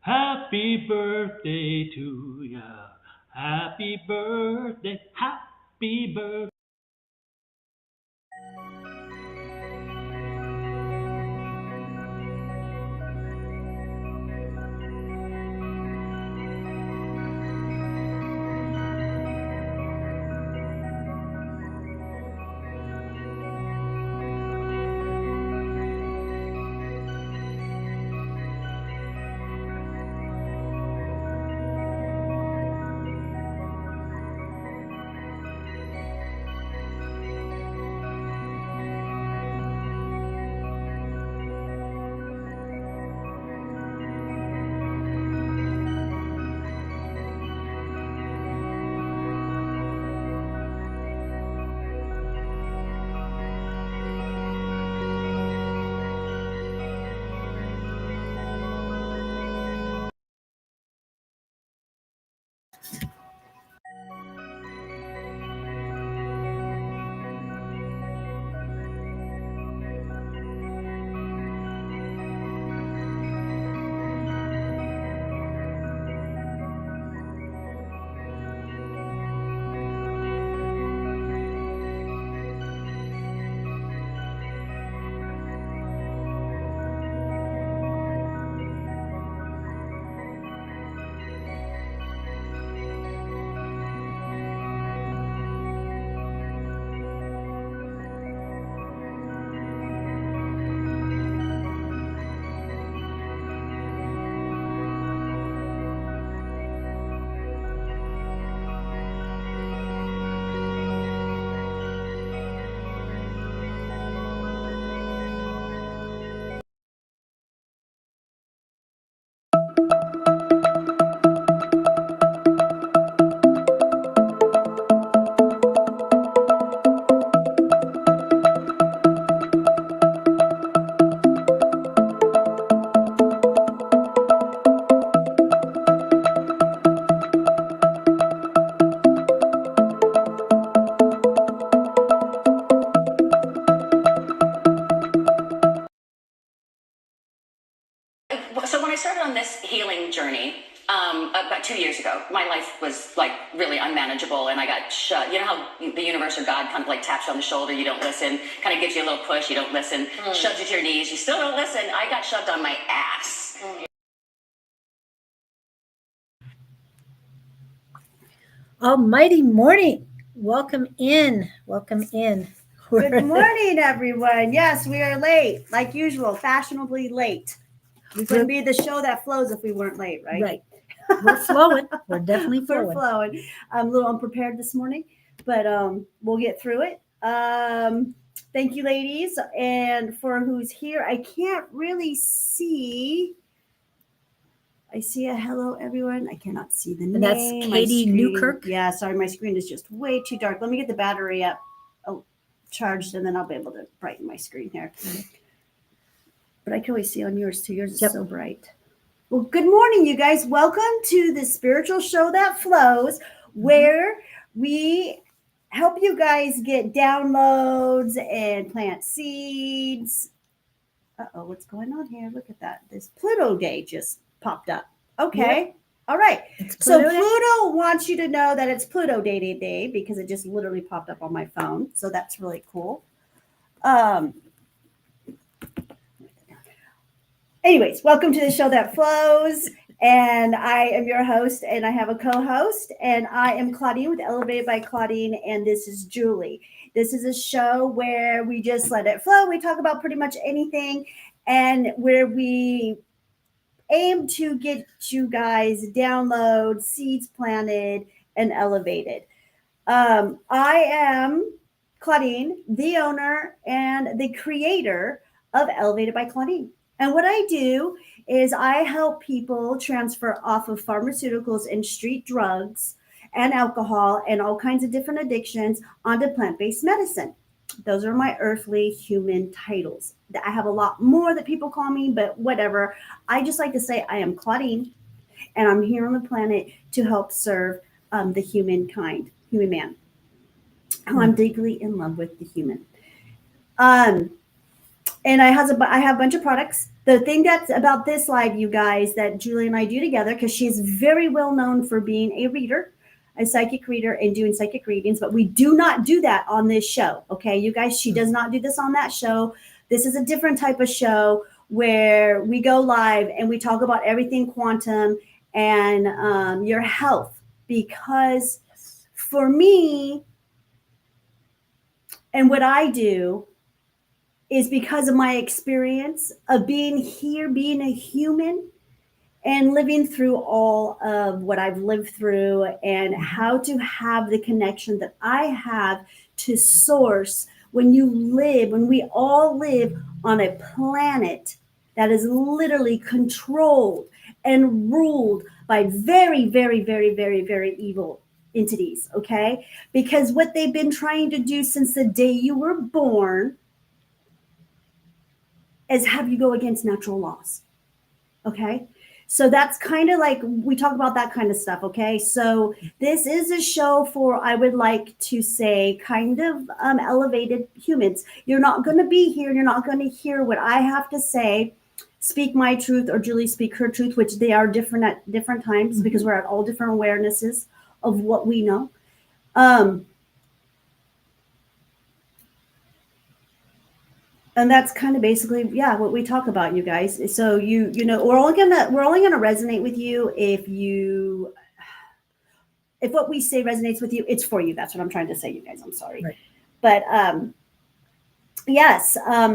Happy birthday to ya. Happy birthday. Happy birthday. So when I started on this healing journey about 2 years ago, my life was like really unmanageable, and I got shut. You know how the universe or God kind of like taps you on the shoulder, you don't listen, kind of gives you a little push, you don't listen, shoves you to your knees, you still don't listen. I got shoved on my ass. Almighty morning. Welcome in. Welcome in. Good morning, everyone. Yes, we are late, like usual, fashionably late. We couldn't be the show that flows if we weren't late, right? Right. We're flowing. We're definitely flowing. We're flowing. I'm a little unprepared this morning, but we'll get through it. Thank you, ladies, and for who's here. I can't really see. I see a hello, everyone. I cannot see the name. And that's Katie Newkirk. Yeah, sorry, my screen is just way too dark. Let me get the battery up, charged, and then I'll be able to brighten my screen here. But I can always see on yours too. Yours is so bright. Well, good morning, you guys. Welcome to the spiritual show that flows, where we help you guys get downloads and plant seeds. Uh-oh, what's going on here? Look at that. This Pluto day just popped up. Okay. Yep. All right. So Pluto wants you to know that it's Pluto Day today because it just literally popped up on my phone. So that's really cool. Anyways, welcome to the show that flows. And I am your host, and I have a co-host, and I am Claudene with Elevated by Claudene, and this is Julie. This is a show where we just let it flow. We talk about pretty much anything, and where we aim to get you guys download, seeds planted, and elevated. I am Claudene, the owner and the creator of Elevated by Claudene. And what I do is I help people transfer off of pharmaceuticals and street drugs and alcohol and all kinds of different addictions onto plant-based medicine. Those are my earthly human titles. I have a lot more that people call me, but whatever. I just like to say I am Claudene, and I'm here on the planet to help serve the human man. I'm deeply in love with the human. And I have a bunch of products. The thing that's about this live, you guys, that Julie and I do together, because she's very well known for being a reader, a psychic reader, and doing psychic readings, but we do not do that on this show. Okay, you guys, she does not do this on that show. This is a different type of show where we go live and we talk about everything quantum and your health. Because for me, and what I do is because of my experience of being here, being a human, and living through all of what I've lived through, and how to have the connection that I have to source when we all live on a planet that is literally controlled and ruled by very, very, very, very, very evil entities. Okay. Because what they've been trying to do since the day you were born is have you go against natural laws. Okay. So that's kind of like, we talk about that kind of stuff. Okay. So this is a show for, I would like to say, kind of elevated humans. You're not going to be here. You're not going to hear what I have to say, speak my truth, or Julie speak her truth, which they are different at different times, because we're at all different awarenesses of what we know. And that's kind of basically, yeah, what we talk about, you guys. So you know, we're only gonna resonate with you if what we say resonates with you. It's for you. That's what I'm trying to say, you guys. I'm sorry, Right. but yes.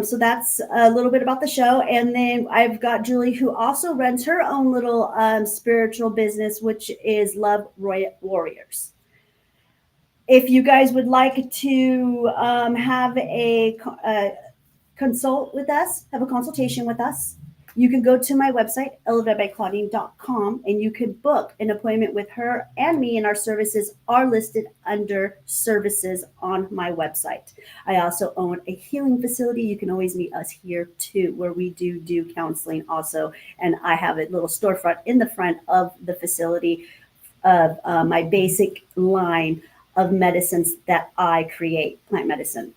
So that's a little bit about the show, and then I've got Julie, who also runs her own little spiritual business, which is Love Warriors. If you guys would like to have a consult with us, have a consultation with us, you can go to my website, elevatedbyclaudene.com, and you can book an appointment with her and me, and our services are listed under services on my website. I also own a healing facility. You can always meet us here too, where we do counseling also. And I have a little storefront in the front of the facility of my basic line of medicines that I create, plant medicine.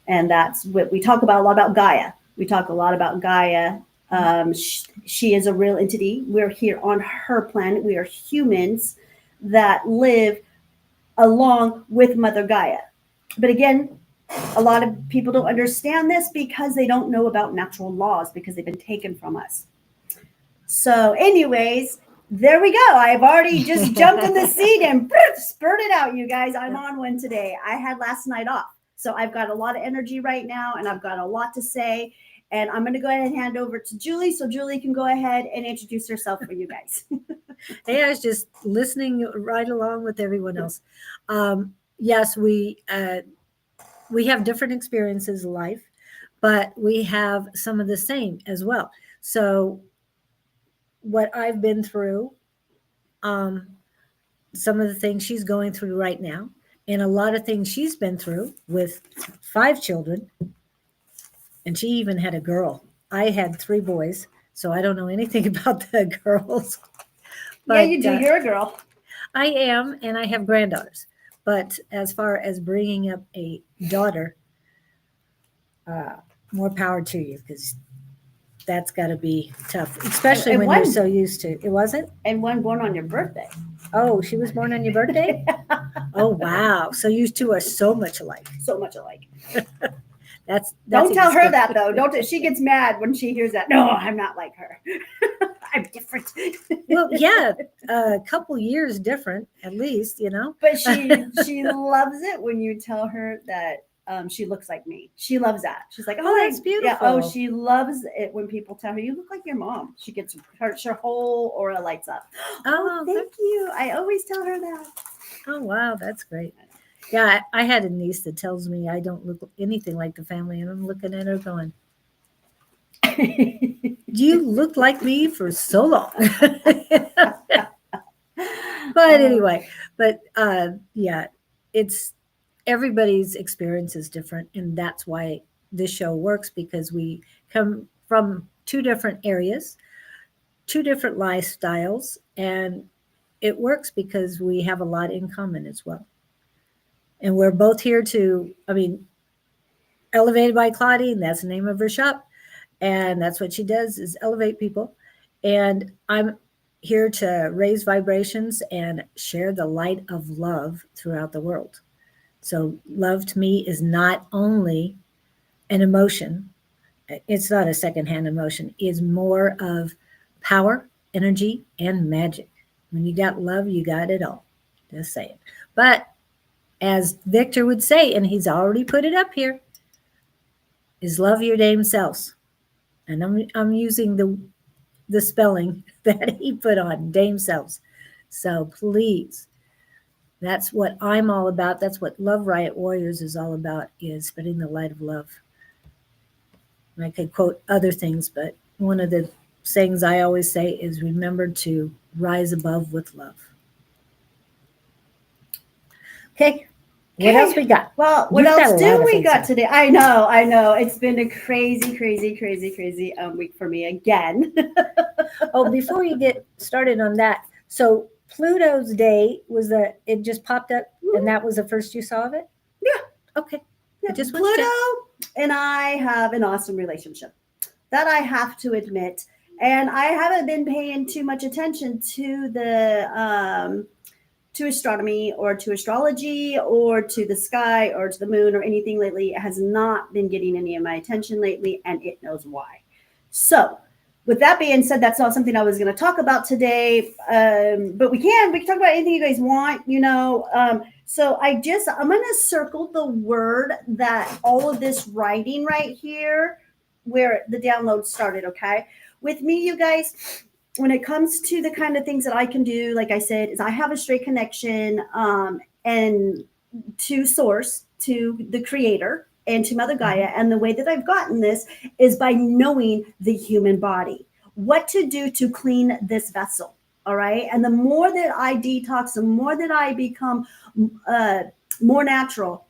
And that's what we talk about a lot about Gaia. We talk a lot about Gaia. She is a real entity. We're here on her planet. We are humans that live along with Mother Gaia. But again, a lot of people don't understand this because they don't know about natural laws, because they've been taken from us. So anyways, there we go. I've already just jumped in the seat and spurted out, you guys. I'm on one today. I had last night off. So I've got a lot of energy right now, and I've got a lot to say. And I'm going to go ahead and hand over to Julie, so Julie can go ahead and introduce herself for you guys. Hey, I was just listening right along with everyone else. Yes, we have different experiences in life, but we have some of the same as well. So what I've been through, some of the things she's going through right now, and a lot of things she's been through with 5 children. And she even had a girl. I had 3 boys, so I don't know anything about the girls. But, yeah, you do. You're a girl. I am, and I have granddaughters. But as far as bringing up a daughter, more power to you, because that's got to be tough, especially when you're so used to it. Wasn't? And one born on your birthday. Oh, she was born on your birthday? Oh, wow. So you two are so much alike. So much alike. That's don't tell her that, though. Don't. She gets mad when she hears that. No, I'm not like her. I'm different. Well, yeah, a couple years different, at least, you know. But she loves it when you tell her that she looks like me. She loves that. She's like, oh, that's beautiful. Yeah. Oh, she loves it when people tell her you look like your mom. She gets her whole aura lights up. Oh, thank you. I always tell her that. Oh, wow, that's great. Yeah, I had a niece that tells me I don't look anything like the family, and I'm looking at her going, you looked like me for so long. But anyway, yeah, it's everybody's experience is different, and that's why this show works, because we come from 2 different areas, 2 different lifestyles, and it works because we have a lot in common as well. And we're both here to, I mean, Elevated by Claudine, that's the name of her shop. And that's what she does, is elevate people. And I'm here to raise vibrations and share the light of love throughout the world. So love to me is not only an emotion. It's not a secondhand emotion. It's more of power, energy, and magic. When you got love, you got it all. Just saying. But as Victor would say, and he's already put it up here, is love your damn selves. And I'm using the spelling that he put on, damn selves. So please, that's what I'm all about. That's what Love Riot Warriors is all about, is spreading the light of love. And I could quote other things, but one of the sayings I always say is, remember to rise above with love. Okay. What else we got? Well, what else do we got today? I know. It's been a crazy week for me again. Oh, before you get started on that, so Pluto's day was it just popped up, and that was the first you saw of it? Yeah. Okay. Yeah, Pluto and I have an awesome relationship. That I have to admit. And I haven't been paying too much attention to the to astronomy or to astrology or to the sky or to the moon or anything lately. It has not been getting any of my attention lately, and it knows why. So with that being said, that's not something I was going to talk about today, but we can talk about anything you guys want, so I'm going to circle the word that all of this writing right here, where the download started. Okay. With me, you guys, when it comes to the kind of things that I can do, like I said, is I have a straight connection and to source, to the creator, and to Mother Gaia. And the way that I've gotten this is by knowing the human body, what to do to clean this vessel. All right. And the more that I detox, the more that I become more natural,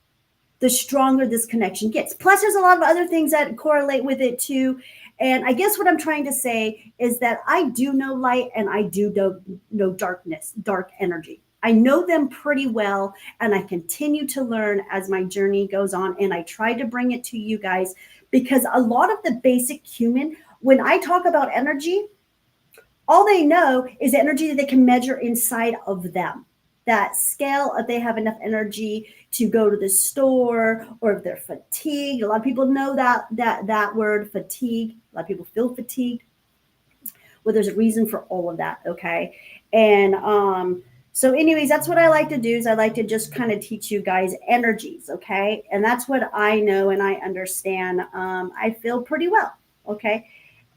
the stronger this connection gets. Plus, there's a lot of other things that correlate with it too. And I guess what I'm trying to say is that I do know light and I do know darkness, dark energy. I know them pretty well, and I continue to learn as my journey goes on. And I try to bring it to you guys because a lot of the basic human, when I talk about energy, all they know is the energy that they can measure inside of them. That scale, if they have enough energy to go to the store, or if they're fatigued. A lot of people know that word, fatigue. A lot of people feel fatigued. Well, there's a reason for all of that, okay? And so anyways, that's what I like to do, is I like to just kind of teach you guys energies, okay? And that's what I know and I understand. I feel pretty well, okay?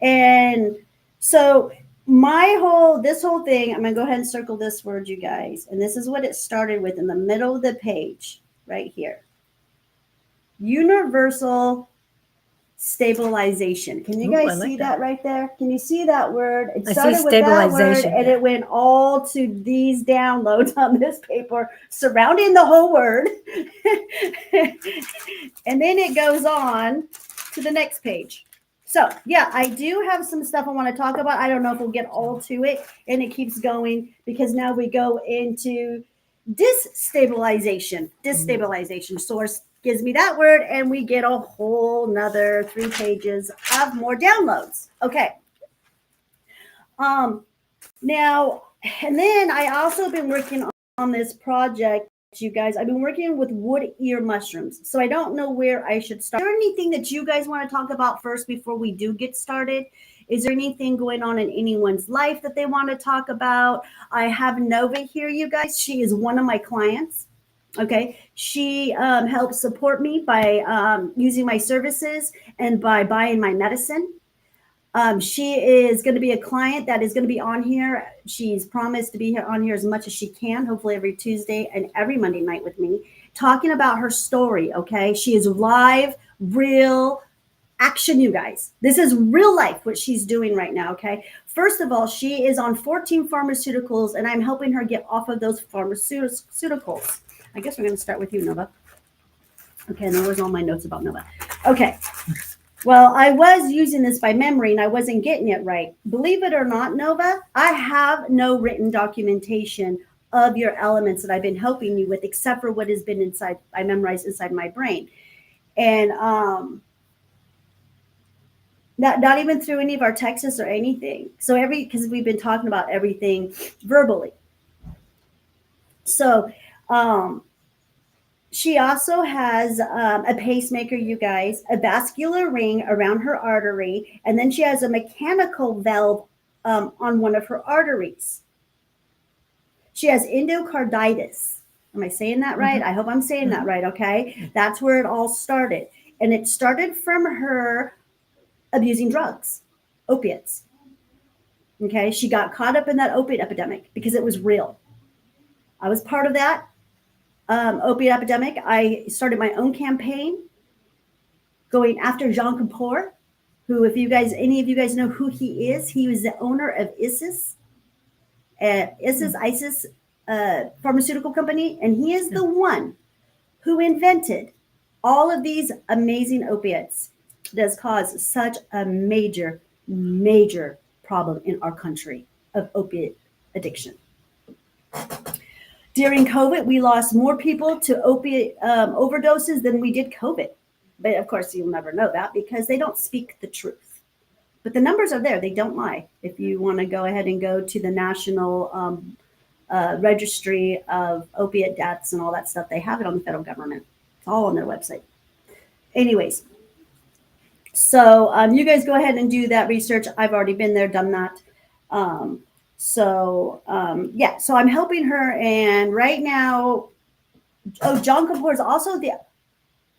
And so this whole thing, I'm going to go ahead and circle this word, you guys. And this is what it started with in the middle of the page right here. Universal stabilization. Can you guys see that right there? Can you see that word? It started with that word, and it went all to these downloads on this paper surrounding the whole word. And then it goes on to the next page. So yeah, I do have some stuff I want to talk about. I don't know if we'll get all to it, and it keeps going because now we go into destabilization. Source gives me that word, and we get a whole nother 3 pages of more downloads. Okay. Now, and then I also been working on this project, you guys. I've been working with wood ear mushrooms. So I don't know where I should start. Is there anything that you guys want to talk about first before we do get started? Is there anything going on in anyone's life that they want to talk about? I have Nova here, you guys. She is one of my clients. Okay. She helps support me by using my services and by buying my medicine. She is going to be a client that is going to be on here. She's promised to be on here as much as she can, hopefully every Tuesday and every Monday night with me, talking about her story. Okay. She is live, real action, you guys. This is real life, what she's doing right now. Okay. First of all, she is on 14 pharmaceuticals, and I'm helping her get off of those pharmaceuticals. I guess we're going to start with you, Nova. Okay. And there was all my notes about Nova. Okay. Well, I was using this by memory and I wasn't getting it right. Believe it or not, Nova, I have no written documentation of your elements that I've been helping you with, except for what has been inside, I memorized inside my brain. And not even through any of our texts or anything. So because we've been talking about everything verbally. So she also has a pacemaker, you guys, a vascular ring around her artery, and then she has a mechanical valve on one of her arteries. She has endocarditis. Am I saying that right? I hope I'm saying that right, okay? That's where it all started. And it started from her abusing drugs, opiates. Okay, she got caught up in that opiate epidemic because it was real. I was part of that opiate epidemic. I started my own campaign going after Jean Kapoor, who, if any of you guys know who he was the owner of ISIS pharmaceutical company, and he is the one who invented all of these amazing opiates that has caused such a major, major problem in our country of opiate addiction. During COVID, we lost more people to opiate overdoses than we did COVID. But of course, you'll never know that because they don't speak the truth. But the numbers are there. They don't lie. If you want to go ahead and go to the National Registry of Opiate Deaths and all that stuff, they have it on the federal government. It's all on their website. Anyways, so you guys go ahead and do that research. I've already been there, done that. So I'm helping her. And right now, John Kapoor is also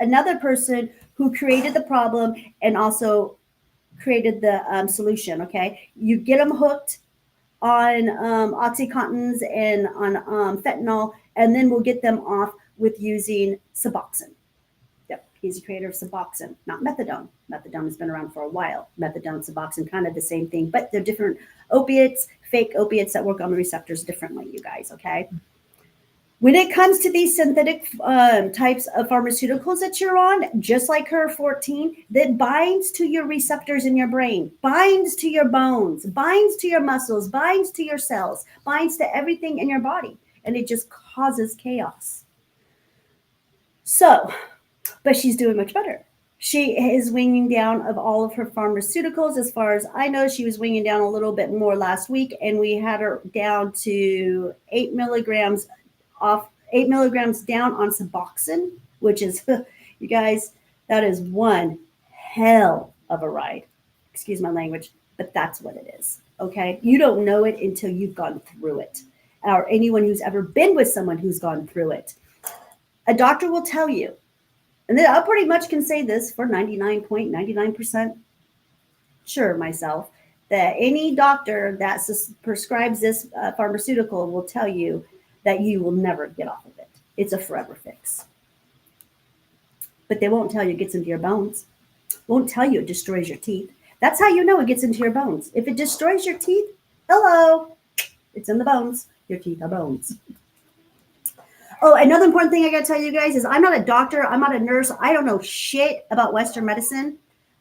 another person who created the problem and also created the solution. Okay, you get them hooked on OxyContins and on fentanyl, and then we'll get them off with using Suboxone. Yep, he's the creator of Suboxone, not methadone. Methadone has been around for a while. Methadone, Suboxone, kind of the same thing, but they're different opiates, fake opiates that work on the receptors differently, you guys, okay? When it comes to these synthetic types of pharmaceuticals that you're on, just like HER14, that binds to your receptors in your brain, binds to your bones, binds to your muscles, binds to your cells, binds to everything in your body, and it just causes chaos. So, but she's doing much better. She is winging down of all of her pharmaceuticals. As far as I know, she was winging down a little bit more last week, and we had her down to 8 milligrams down on Suboxone, which is, you guys, that is one hell of a ride. Excuse my language, but that's what it is. Okay. You don't know it until you've gone through it, or anyone who's ever been with someone who's gone through it. A doctor will tell you, and then I pretty much can say this for 99.99% sure myself, that any doctor that prescribes this pharmaceutical will tell you that you will never get off of it. It's a forever fix. But they won't tell you it gets into your bones. Won't tell you it destroys your teeth. That's how you know it gets into your bones. If it destroys your teeth, hello, it's in the bones. Your teeth are bones. Oh, another important thing I got to tell you guys is I'm not a doctor. I'm not a nurse. I don't know shit about Western medicine.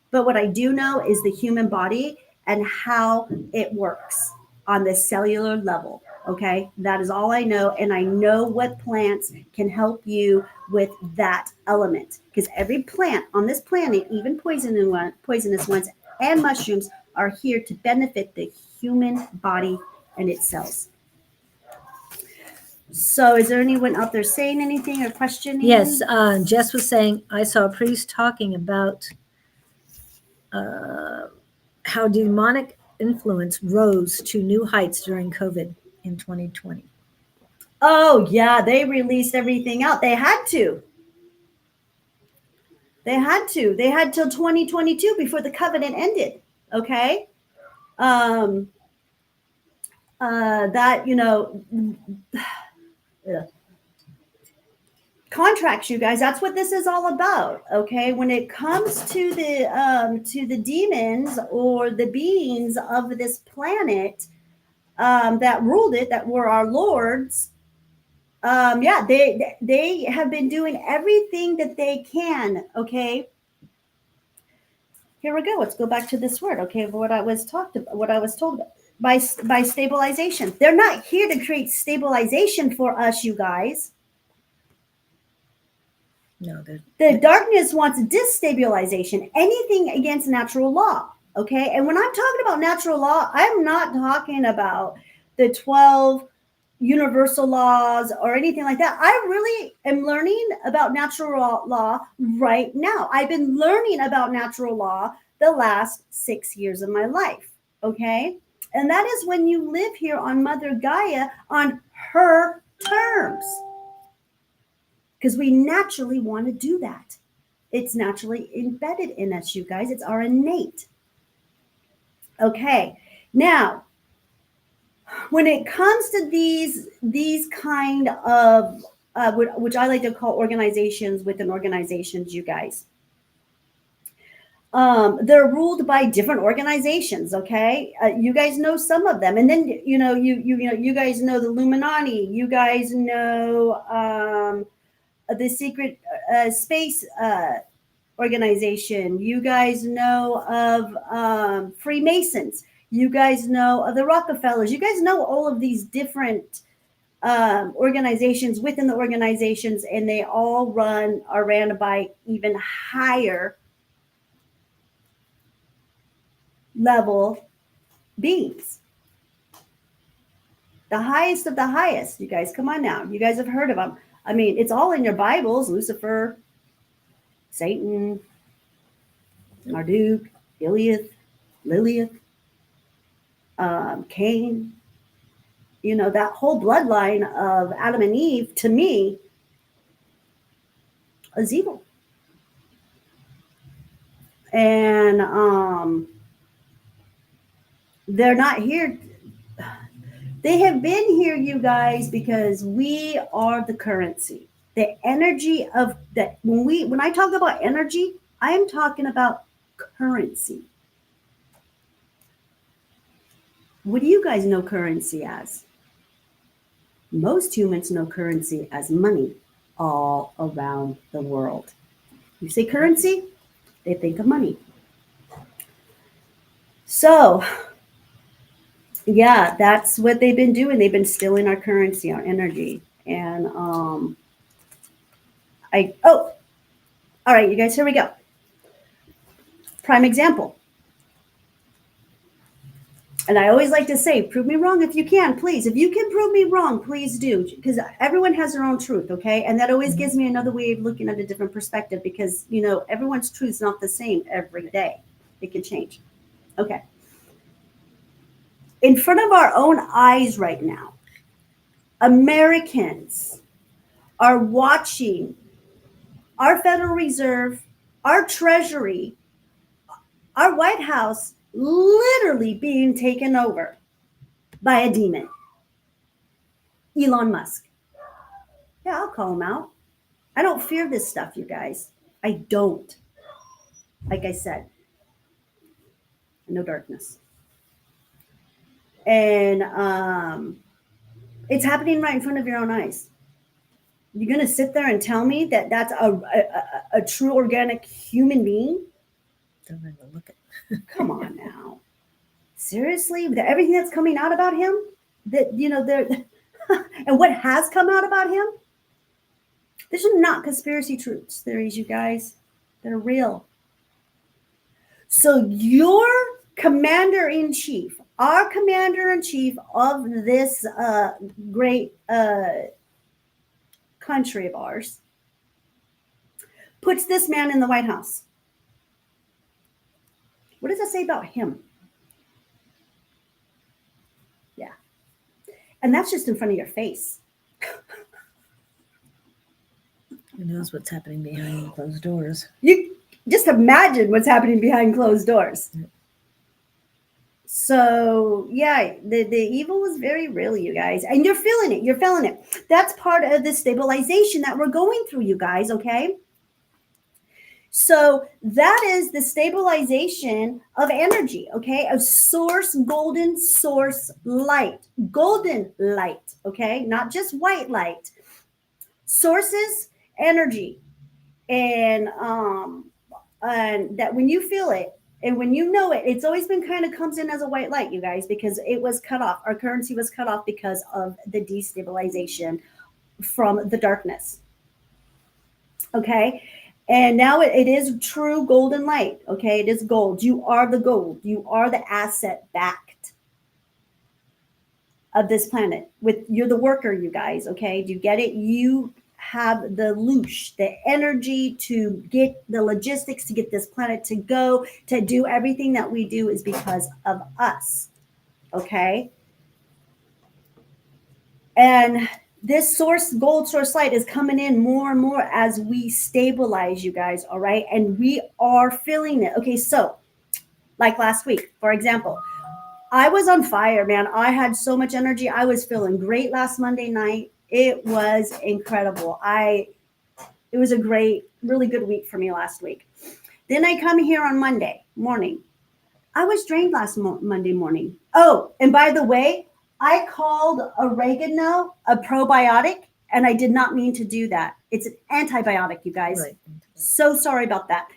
But what I do know is the human body and how it works on the cellular level. Okay, that is all I know. And I know what plants can help you with that element. Because every plant on this planet, even poisonous ones and mushrooms, are here to benefit the human body and its cells. So is there anyone out there saying anything or questioning? Yes, Jess was saying, I saw a priest talking about how demonic influence rose to new heights during COVID in 2020. Oh, yeah, they released everything out. They had to. They had till 2022 before the covenant ended. Okay. Contracts, you guys, that's what this is all about. Okay, when it comes to the demons or the beings of this planet that ruled it, that were our lords, they have been doing everything that they can. Okay, here we go. Let's go back to this word. Okay, what I was told by stabilization. They're not here to create stabilization for us, you guys. No, The darkness wants destabilization, anything against natural law. Okay. And when I'm talking about natural law, I'm not talking about the 12 universal laws or anything like that. I really am learning about natural law right now. I've been learning about natural law the last 6 years of my life. Okay. And that is when you live here on Mother Gaia on her terms. Because we naturally want to do that. It's naturally embedded in us, you guys. It's our innate. Okay. Now, when it comes to these kind of which I like to call organizations within organizations, you guys, they're ruled by different organizations. Okay, you guys know some of them, and then you guys know the Illuminati. You guys know the secret space organization. You guys know of Freemasons. You guys know of the Rockefellers. You guys know all of these different organizations within the organizations, and they all are ran by even higher level beings. The highest of the highest. You guys, come on now. You guys have heard of them. I mean, it's all in your Bibles. Lucifer, Satan, Marduk, Iliath, Lilith, Cain. You know, that whole bloodline of Adam and Eve, to me, is evil. And they're not here. They have been here, you guys, because we are the currency. The energy of that. When I talk about energy, I am talking about currency. What do you guys know currency as? Most humans know currency as money all around the world. You say currency, they think of money. So, yeah, that's what they've been doing. They've been stealing our currency, our energy. And all right, you guys, here we go. Prime example. And I always like to say, prove me wrong if you can, please. If you can prove me wrong, please do. Because everyone has their own truth, okay? And that always gives me another way of looking at a different perspective because, everyone's truth is not the same every day. It can change. Okay. In front of our own eyes right now, Americans are watching our Federal Reserve, our Treasury, our White House literally being taken over by a demon. Elon Musk. Yeah, I'll call him out. I don't fear this stuff, you guys. I don't. Like I said, no darkness. And it's happening right in front of your own eyes. You're going to sit there and tell me that that's a true organic human being? Don't even look at. Come on now. Seriously? Everything that's coming out about him? And what has come out about him? These are not conspiracy truths theories, you guys. They're real. So your commander-in-chief, our commander-in-chief of this great country of ours, puts this man in the White House. What does that say about him? Yeah. And that's just in front of your face. Who knows what's happening behind closed doors? You just imagine what's happening behind closed doors. Yep. So, yeah, the evil is very real, you guys. And you're feeling it. You're feeling it. That's part of the stabilization that we're going through, you guys, okay? So that is the stabilization of energy, okay? Of source, golden source light. Golden light, okay? Not just white light. Sources, energy. And that when you feel it, and when you know it, it's always been kind of comes in as a white light, you guys, because it was cut off. Our currency was cut off because of the destabilization from the darkness. Okay. And now it is true golden light. Okay. It is gold. You are the gold. You are the asset backed of this planet. You're the worker, you guys. Okay. Do you get it? You have the loosh, the energy to get the logistics to get this planet to go, to do everything that we do is because of us. Okay. And this gold source light is coming in more and more as we stabilize, you guys. All right. And we are feeling it. Okay. So, like last week, for example, I was on fire, man. I had so much energy. I was feeling great last Monday night. It was incredible. It was a really good week for me last week. Then I come here on Monday morning. I was drained last Monday morning. Oh, and by the way, I called oregano a probiotic, and I did not mean to do that. It's an antibiotic, you guys. Right. So sorry about that.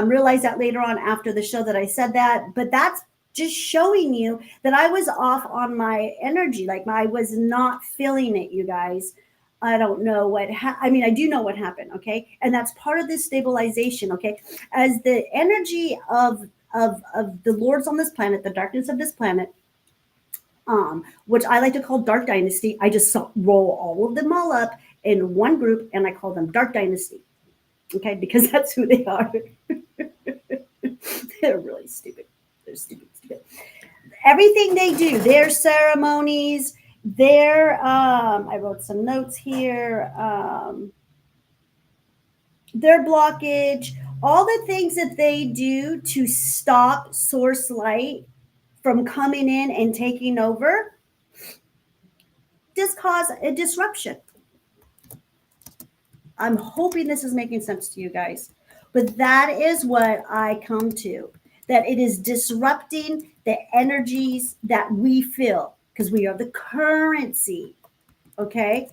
Realized that later on after the show that I said that, but that's just showing you that I was off on my energy. Like I was not feeling it, you guys. I don't know what I mean, I do know what happened, okay? And that's part of this stabilization, okay? As the energy of the lords on this planet, the darkness of this planet, which I like to call Dark Dynasty. I just roll all of them all up in one group, and I call them Dark Dynasty, okay? Because that's who they are. They're really stupid. They're stupid. Everything they do, their ceremonies, I wrote some notes here, their blockage, all the things that they do to stop source light from coming in and taking over, just cause a disruption. I'm hoping this is making sense to you guys. But that is what I come to, that it is disrupting the energies that we feel, because we are the currency, okay?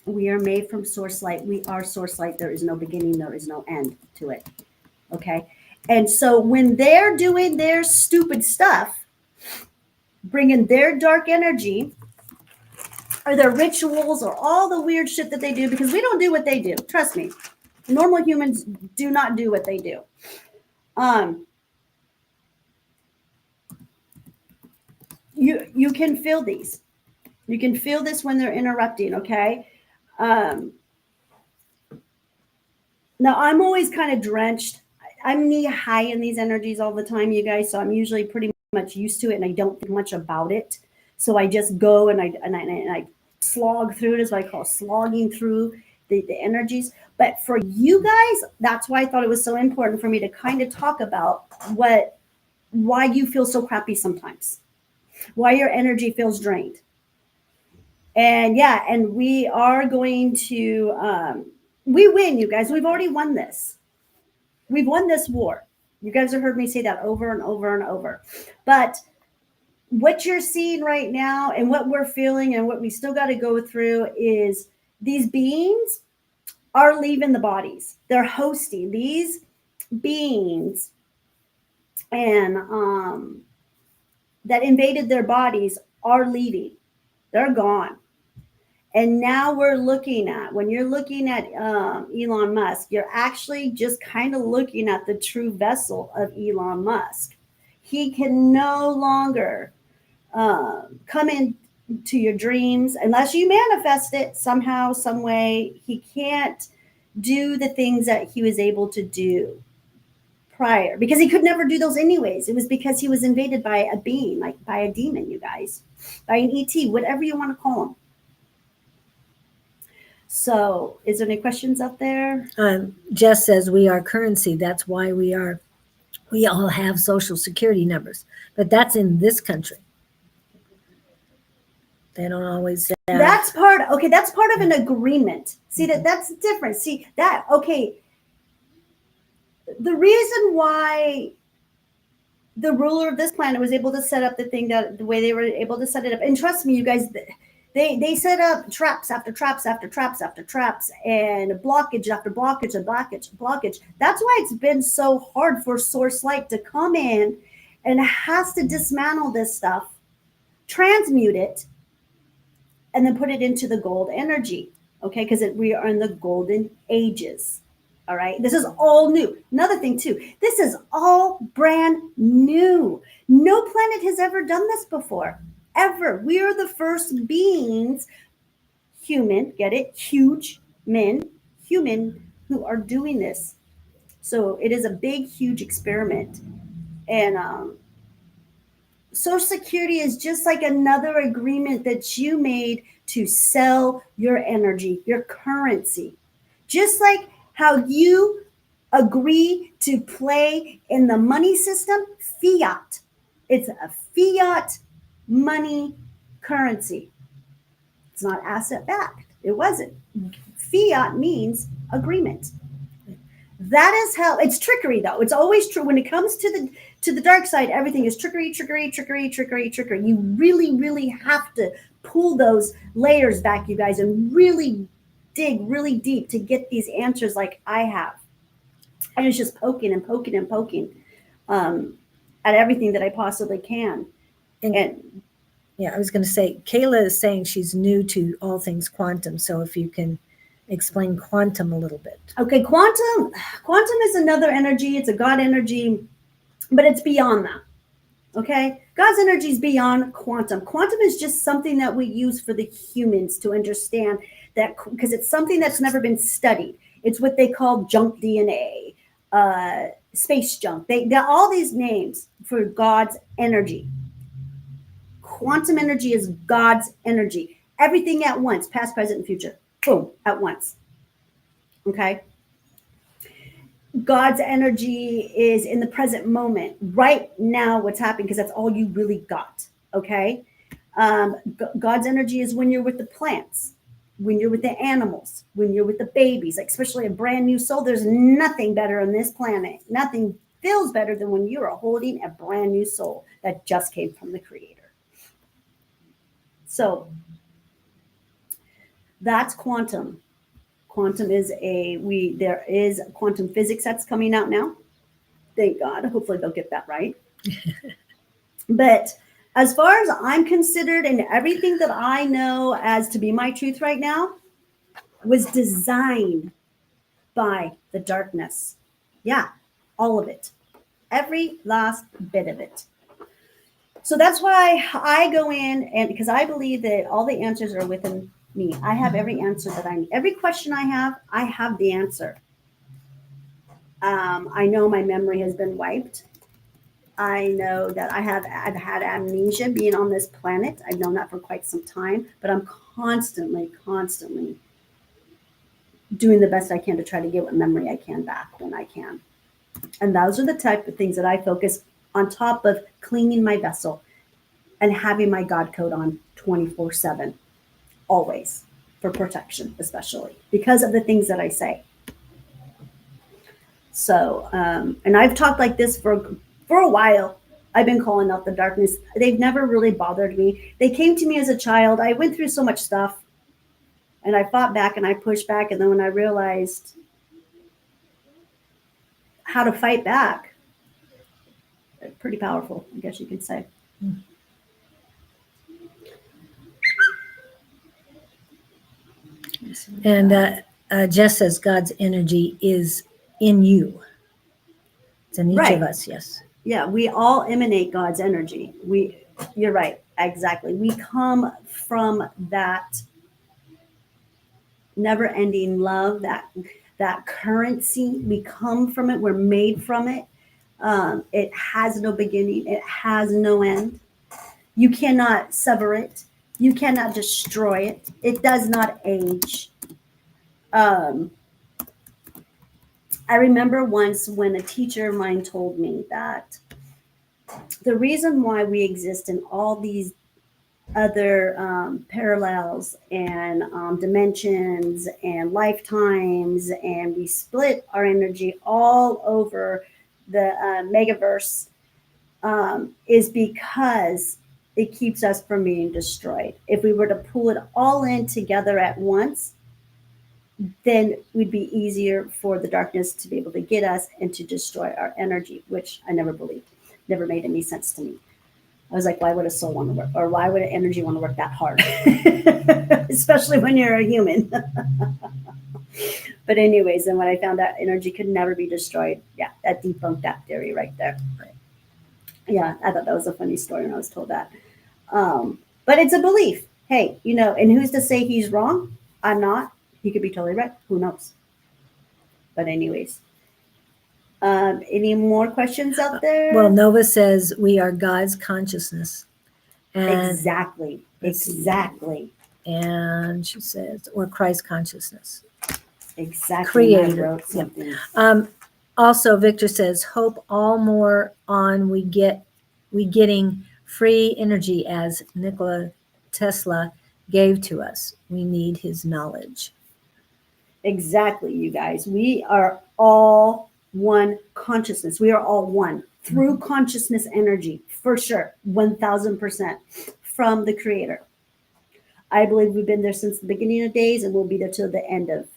We are made from source light. We are source light. There is no beginning. There is no end to it, okay? And so when they're doing their stupid stuff, bringing their dark energy, or their rituals, or all the weird shit that they do, because we don't do what they do. Trust me. Normal humans do not do what they do. You can feel these. You can feel this when they're interrupting, okay? Now, I'm always kind of drenched. I'm knee high in these energies all the time, you guys, so I'm usually pretty much used to it, and I don't think much about it. So I just go and I slog through it, is what I call slogging through the energies. But for you guys, that's why I thought it was so important for me to kind of talk about why you feel so crappy sometimes, why your energy feels drained. And yeah, and we are going to, we win, you guys. We've already won this. We've won this war. You guys have heard me say that over and over and over. But what you're seeing right now and what we're feeling and what we still got to go through is these beings are leaving the bodies. They're hosting these beings, and that invaded their bodies are leaving. They're gone. And now we're looking at, when you're looking at Elon Musk, you're actually just kind of looking at the true vessel of Elon Musk. He can no longer come into your dreams unless you manifest it somehow, some way. He can't do the things that he was able to do prior, because he could never do those anyways. It was because he was invaded by a being, like by a demon, you guys, by an ET, whatever you want to call him. So is there any questions out there? Jess says we are currency. That's why we all have social security numbers, but that's in this country. They don't always say that. That's part of an agreement. See, that's different. See that, okay. The reason why the ruler of this planet was able to set up the way they were able to set it up, and trust me, you guys, they set up traps after traps after traps after traps, and blockage after blockage and blockage. That's why it's been so hard for source light to come in and has to dismantle this stuff, transmute it, and then put it into the gold energy. Okay, because we are in the golden ages. All right, this is all new. Another thing too, this is all brand new. No planet has ever done this before, ever. We are the first beings, human, get it? Huge men, human, who are doing this. So it is a big, huge experiment. And Social Security is just like another agreement that you made to sell your energy, your currency. Just like how you agree to play in the money system, fiat. It's a fiat money currency. It's not asset backed. It wasn't. Fiat means agreement. That is how it's trickery, though. It's always true when it comes to the dark side. Everything is trickery, trickery, trickery, trickery, trickery. You really, really have to pull those layers back, you guys, and really dig really deep to get these answers, like I have. And it's just poking and poking and poking at everything that I possibly can. And yeah, I was going to say, Kayla is saying she's new to all things quantum. So if you can explain quantum a little bit. Okay, quantum is another energy. It's a God energy, but it's beyond that. Okay, God's energy is beyond quantum. Quantum is just something that we use for the humans to understand that, because it's something that's never been studied. It's what they call junk DNA, space junk. They got all these names for God's energy. Quantum energy is God's energy. Everything at once, past, present, and future. Boom, at once. Okay. God's energy is in the present moment, right now, what's happening, because that's all you really got. Okay. God's energy is when you're with the plants, when you're with the animals, when you're with the babies, like especially a brand new soul. There's nothing better on this planet. Nothing feels better than when you are holding a brand new soul that just came from the Creator. So that's quantum. Quantum is there is quantum physics that's coming out now. Thank God. Hopefully they'll get that right. But as far as I'm considered, and everything that I know as to be my truth right now was designed by the darkness. Yeah, all of it. Every last bit of it. So that's why I go in, and because I believe that all the answers are within me. I have every answer that I need. Every question I have the answer. I know my memory has been wiped. I know that I've had amnesia being on this planet. I've known that for quite some time, but I'm constantly doing the best I can to try to get what memory I can back when I can. And those are the type of things that I focus on top of cleaning my vessel and having my God code on 24/7. Always, for protection, especially because of the things that I say. So, and I've talked like this for a while. I've been calling out the darkness. They've never really bothered me. They came to me as a child. I went through so much stuff, and I fought back and I pushed back. And then when I realized how to fight back, pretty powerful, I guess you could say. And Jess says God's energy is in you. It's in each Right. of us, yes. Yeah, we all emanate God's energy. You're right, exactly. We come from that never-ending love, that currency. We come from it. We're made from it. It has no beginning. It has no end. You cannot sever it. You cannot destroy it. It does not age. I remember once when a teacher of mine told me that the reason why we exist in all these other parallels and dimensions and lifetimes, and we split our energy all over the megaverse, is because it keeps us from being destroyed. If we were to pull it all in together at once, then we'd be easier for the darkness to be able to get us and to destroy our energy, which I never believed, never made any sense to me. I was like, why would a soul want to work, or why would an energy want to work that hard? Especially when you're a human. But anyways, and when I found out energy could never be destroyed, yeah, that debunked that theory right there. Yeah, I thought that was a funny story when I was told that. But it's a belief. Hey, and who's to say he's wrong? I'm not. He could be totally right. Who knows? But anyways, any more questions out there? Well, Nova says we are God's consciousness. And Exactly. And she says, or Christ consciousness. Exactly. Creator. I wrote something. Also, Victor says, hope all more on we getting free energy as Nikola Tesla gave to us. We need his knowledge. Exactly, you guys. We are all one consciousness. We are all one through consciousness energy, for sure, 1000% from the Creator. I believe we've been there since the beginning of days, and we'll be there till the end of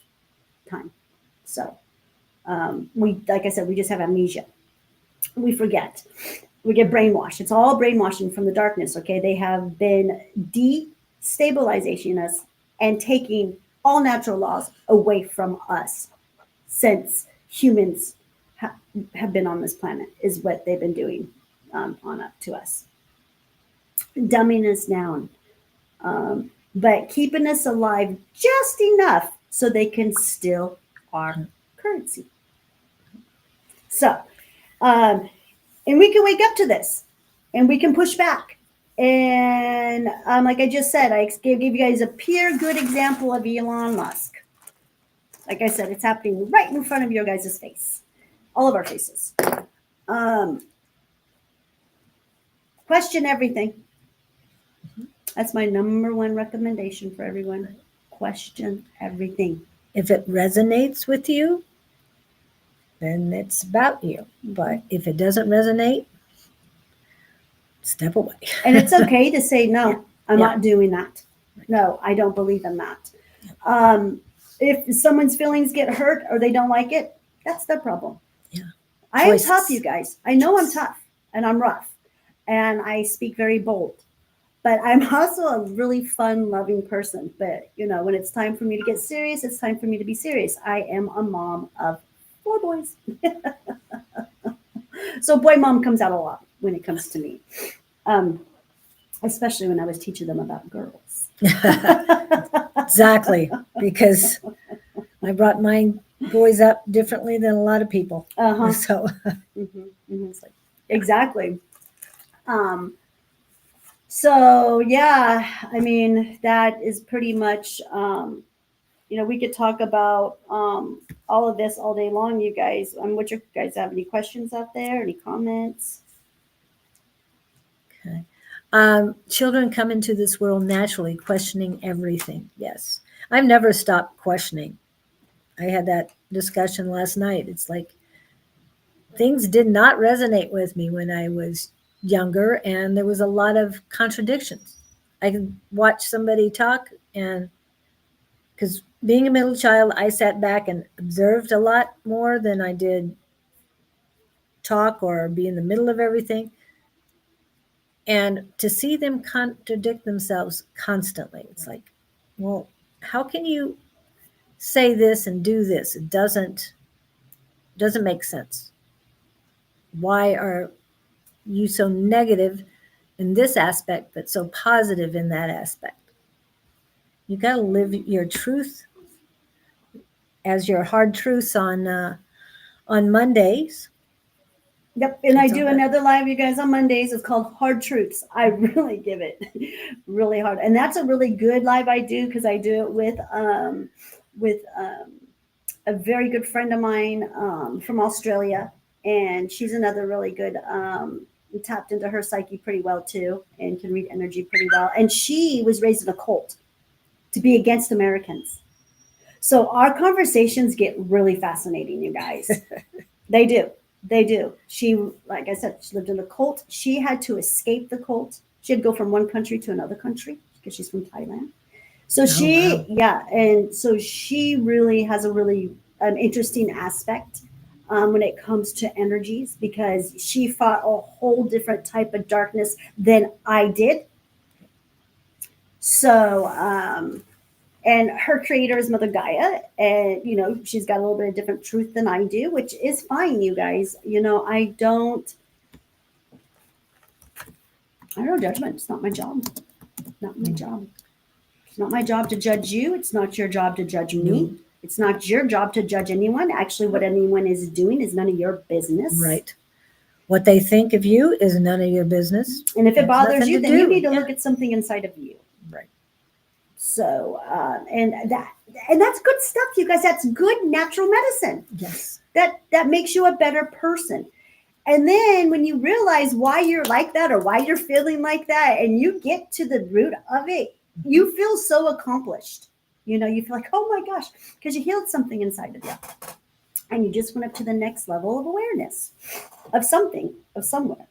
time. So, like I said, we just have amnesia. We forget. We get brainwashed. It's all brainwashing from the darkness. Okay, they have been destabilizing us and taking all natural laws away from us since humans have been on this planet, is what they've been doing on up to us. Dumbing us down, but keeping us alive just enough so they can steal our currency. So, and we can wake up to this and we can push back. And like I just said, I gave you guys a pure good example of Elon Musk. Like I said, it's happening right in front of your guys' face, all of our faces. Question everything. That's my number one recommendation for everyone. Question everything. If it resonates with you, then it's about you. But if it doesn't resonate, step away. And it's okay to say, no, Yeah. I'm not doing that. No, I don't believe in that. If someone's feelings get hurt or they don't like it, that's their problem. Yeah. I am Choices. tough, you guys. I know I'm tough and I'm rough and I speak very bold. But I'm also a really fun, loving person. But, when it's time for me to get serious, it's time for me to be serious. I am a mom of 4 boys. So boy mom comes out a lot when it comes to me, especially when I was teaching them about girls. Exactly, because I brought my boys up differently than a lot of people. Uh-huh. So It's like, exactly. So yeah, I mean, that is pretty much, we could talk about all of this all day long, you guys. What you guys have any questions out there? Any comments? okay. Children come into this world naturally, questioning everything. Yes. I've never stopped questioning. I had that discussion last night. It's like things did not resonate with me when I was younger, and there was a lot of contradictions. I could watch somebody talk, and because being a middle child, I sat back and observed a lot more than I did talk or be in the middle of everything. And to see them contradict themselves constantly, it's like, well, how can you say this and do this? It doesn't make sense. Why are you so negative in this aspect, but so positive in that aspect? You got to live your truth as your hard truths on Mondays. Yep, and I It's do all right. another live, you guys, on Mondays. It's called Hard Truths. I really give it really hard, and that's a really good live I do because I do it with a very good friend of mine from Australia, and she's another really good. Tapped into her psyche pretty well too, and can read energy pretty well. And she was raised in a cult to be against Americans. So our conversations get really fascinating, you guys. They do. They do. She, like I said, she lived in a cult. She had to escape the cult. She had to go from one country to another country because she's from Thailand. So wow. and so she really has a really interesting aspect when it comes to energies, because she fought a whole different type of darkness than I did. So, and her creator is Mother Gaia, and she's got a little bit of different truth than I do, which is fine, you guys. I don't judgment. It's not my job. Not my job. It's not my job to judge you. It's not your job to judge me. It's not your job to judge anyone. Actually, what anyone is doing is none of your business. Right. What they think of you is none of your business. And if it bothers you, then you need to Yeah. look at something inside of you. Right. So, and that's good stuff, you guys. That's good natural medicine. Yes. That makes you a better person. And then when you realize why you're like that or why you're feeling like that, and you get to the root of it, you feel so accomplished. You feel like, oh my gosh, because you healed something inside of you. And you just went up to the next level of awareness of something, of somewhere,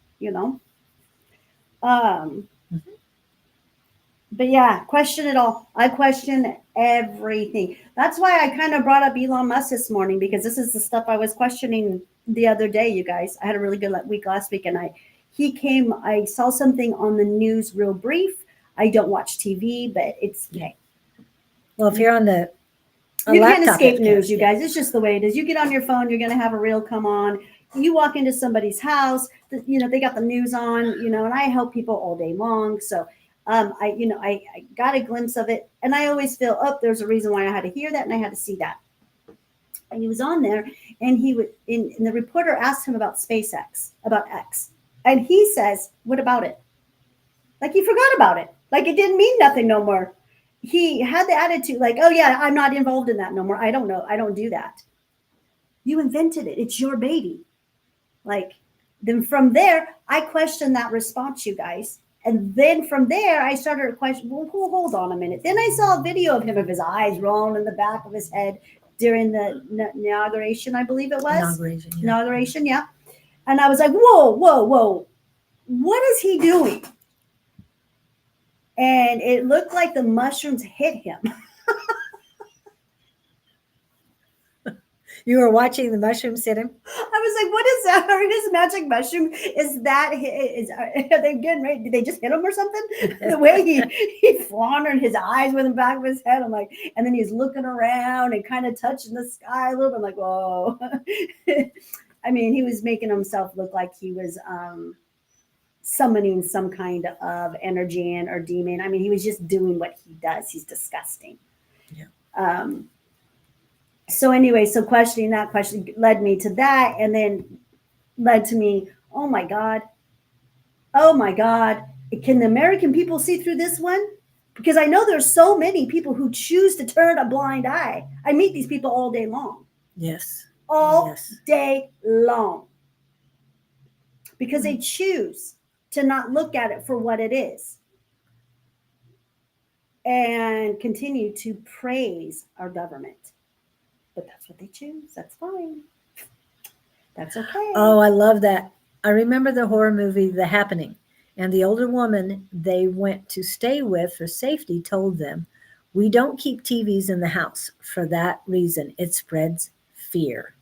But yeah, question it all. I question everything. That's why I kind of brought up Elon Musk this morning, because this is the stuff I was questioning the other day, you guys. I had a really good week last week, and I saw something on the news real brief. I don't watch TV, but it's okay. Well, if you're on the you can't escape news, you guys. It's just the way it is. You get on your phone, you're going to have a reel come on. You walk into somebody's house, they got the news on, and I help people all day long. So I got a glimpse of it, and I always feel, there's a reason why I had to hear that, and I had to see that. And he was on there, and and the reporter asked him about SpaceX, about X, and he says, "What about it?" Like he forgot about it, like it didn't mean nothing no more. He had the attitude like, "Oh yeah, I'm not involved in that no more. I don't know. I don't do that." You invented it. It's your baby. Like, then from there, I questioned that response, you guys. And then from there, I started to question, well, hold on a minute. Then I saw a video of him, of his eyes rolling in the back of his head during the inauguration, I believe it was. Inauguration, yeah. And I was like, whoa. What is he doing? And it looked like the mushrooms hit him. You were watching the mushrooms hit him? I was like, what is that? Are his magic mushroom? Are they getting ready? Did they just hit him or something? The way he floundered his eyes with the back of his head. I'm like, and then he's looking around and kind of touching the sky a little bit. I'm like, whoa. I mean, he was making himself look like he was summoning some kind of energy or demon. I mean, he was just doing what he does. He's disgusting. Yeah. So anyway, questioning that question led me to that, and then led to me, oh my God, can the American people see through this one? Because I know there's so many people who choose to turn a blind eye. I meet these people all day long. Yes. All day long. Because they choose to not look at it for what it is. And continue to praise our government. But that's what they choose. That's fine. That's okay. Oh, I love that. I remember the horror movie, The Happening, and the older woman they went to stay with for safety told them, "We don't keep TVs in the house for that reason. It spreads fear."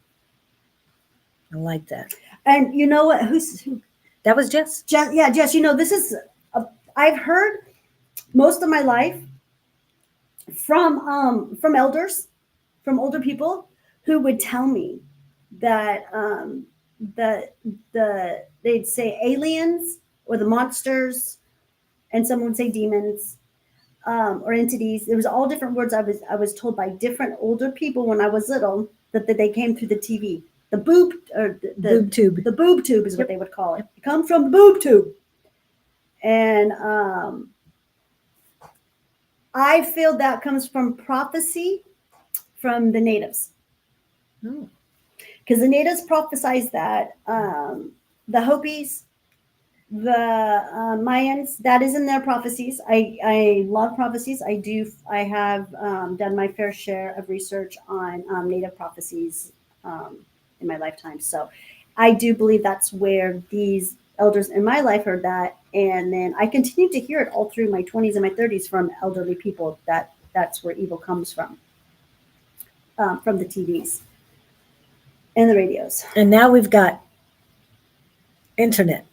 I like that. And you know what? Who? That was Jess. Jess, this is, I've heard most of my life from elders, from older people who would tell me that they'd say aliens or the monsters, and someone would say demons or entities. There was all different words I was told by different older people when I was little that they came through the TV. The boob or the boob tube. The boob tube is what they would call it. It comes from the boob tube. And I feel that comes from prophecy from the natives. Because the natives prophesied that the Hopis, the Mayans, that is in their prophecies. I love prophecies. I have done my fair share of research on native prophecies in my lifetime. So I do believe that's where these elders in my life heard that. And then I continued to hear it all through my 20s and my 30s from elderly people that's where evil comes from the TVs. And the radios. And now we've got internet,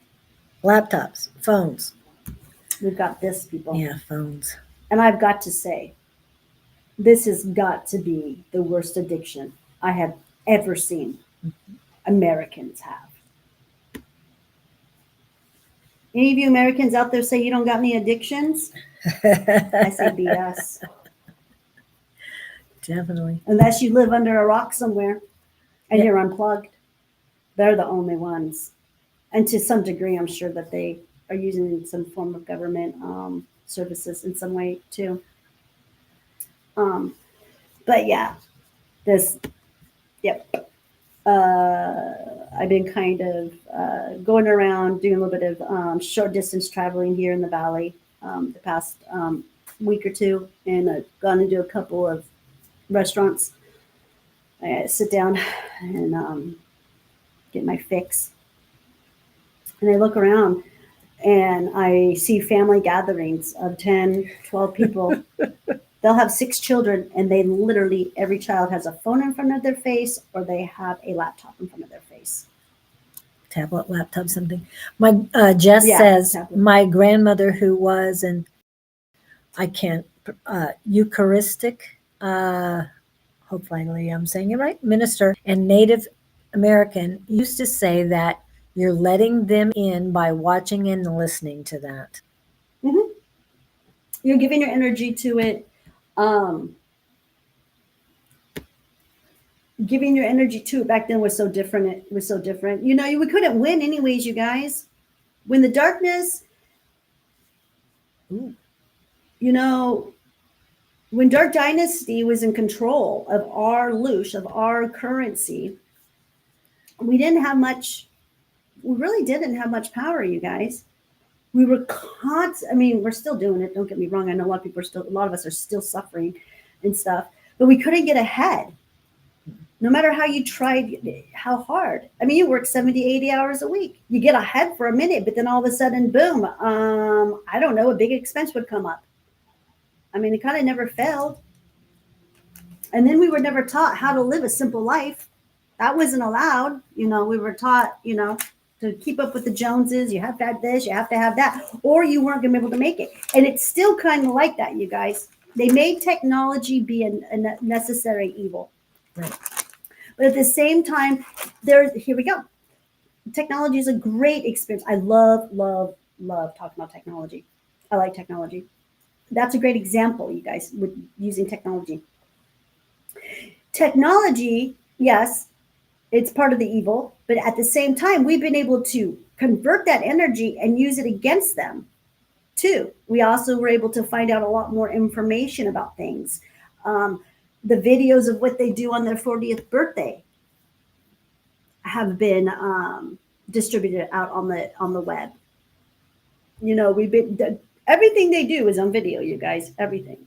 laptops, phones. We've got this, people. Yeah, phones. And I've got to say, this has got to be the worst addiction I have ever seen Americans have. Any of you Americans out there say you don't got any addictions? I say BS. Definitely. Unless you live under a rock somewhere and you're unplugged. They're the only ones. And to some degree, I'm sure that they are using some form of government services in some way too. But yeah, I've been kind of going around doing a little bit of short distance traveling here in the Valley the past week or two, and I've gone to do a couple of restaurants. I sit down and get my fix. And I look around and I see family gatherings of 10, 12 people. They'll have 6 children, and they literally, every child has a phone in front of their face, or they have a laptop in front of their face. Tablet, laptop, something. My Jess says tablet. My grandmother, who was an Eucharistic, hopefully I'm saying it right, minister and Native American, used to say that you're letting them in by watching and listening to that. Mm-hmm. You're giving your energy to it. Giving your energy to it back then was so different. It was so different. You know, we couldn't win anyways, you guys. When the darkness, Ooh. you know, when Dark Dynasty was in control of our loosh, of our currency, we didn't have much. We really didn't have much power, you guys. We were I mean, we're still doing it. Don't get me wrong. I know a lot of us are still suffering and stuff, but we couldn't get ahead. No matter how you tried, how hard. I mean, you work 70, 80 hours a week. You get ahead for a minute, but then all of a sudden, boom, I don't know, a big expense would come up. I mean, it kind of never failed. And then we were never taught how to live a simple life. That wasn't allowed. You know, we were taught, you know, to keep up with the Joneses. You have to have this, you have to have that, or you weren't going to be able to make it. And it's still kind of like that, you guys. They made technology be a necessary evil. Right. But at the same time, here we go. Technology is a great experience. I love talking about technology. I like technology. That's a great example, you guys, with using technology. Technology, yes, it's part of the evil, but at the same time, we've been able to convert that energy and use it against them, too. We also were able to find out a lot more information about things. The videos of what they do on their 40th birthday have been distributed out on the web. You know, everything they do is on video, you guys, everything.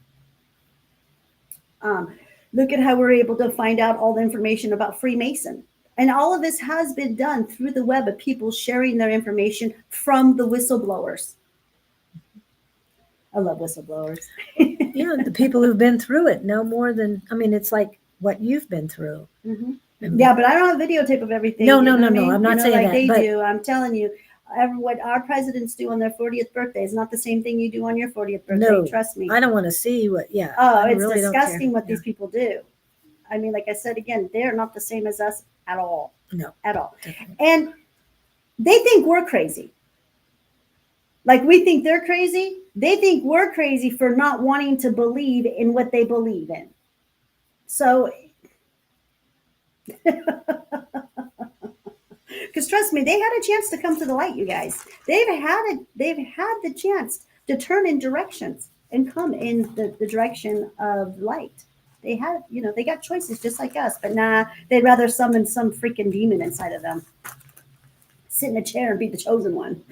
Look at how we're able to find out all the information about Freemason. And all of this has been done through the web of people sharing their information from the whistleblowers. I love whistleblowers. Yeah, the people who've been through it know more than, I mean, it's like what you've been through. Mm-hmm. Yeah, but I don't have a videotape of everything. No, I'm not saying like that. they but do. I'm telling you, what our presidents do on their 40th birthday is not the same thing you do on your 40th birthday. No, trust me. I don't want to see what. Yeah. Oh, I it's really disgusting what Yeah. these people do. I mean, like I said again, they're not the same as us at all. No, at all. definitely. And they think we're crazy. Like we think they're crazy. They think we're crazy for not wanting to believe in what they believe in. So, because trust me, they had a chance to come to the light, you guys. They've had the chance to turn in directions and come in the direction of light. They had, they got choices just like us, but nah, they'd rather summon some freaking demon inside of them. Sit in a chair and be the chosen one.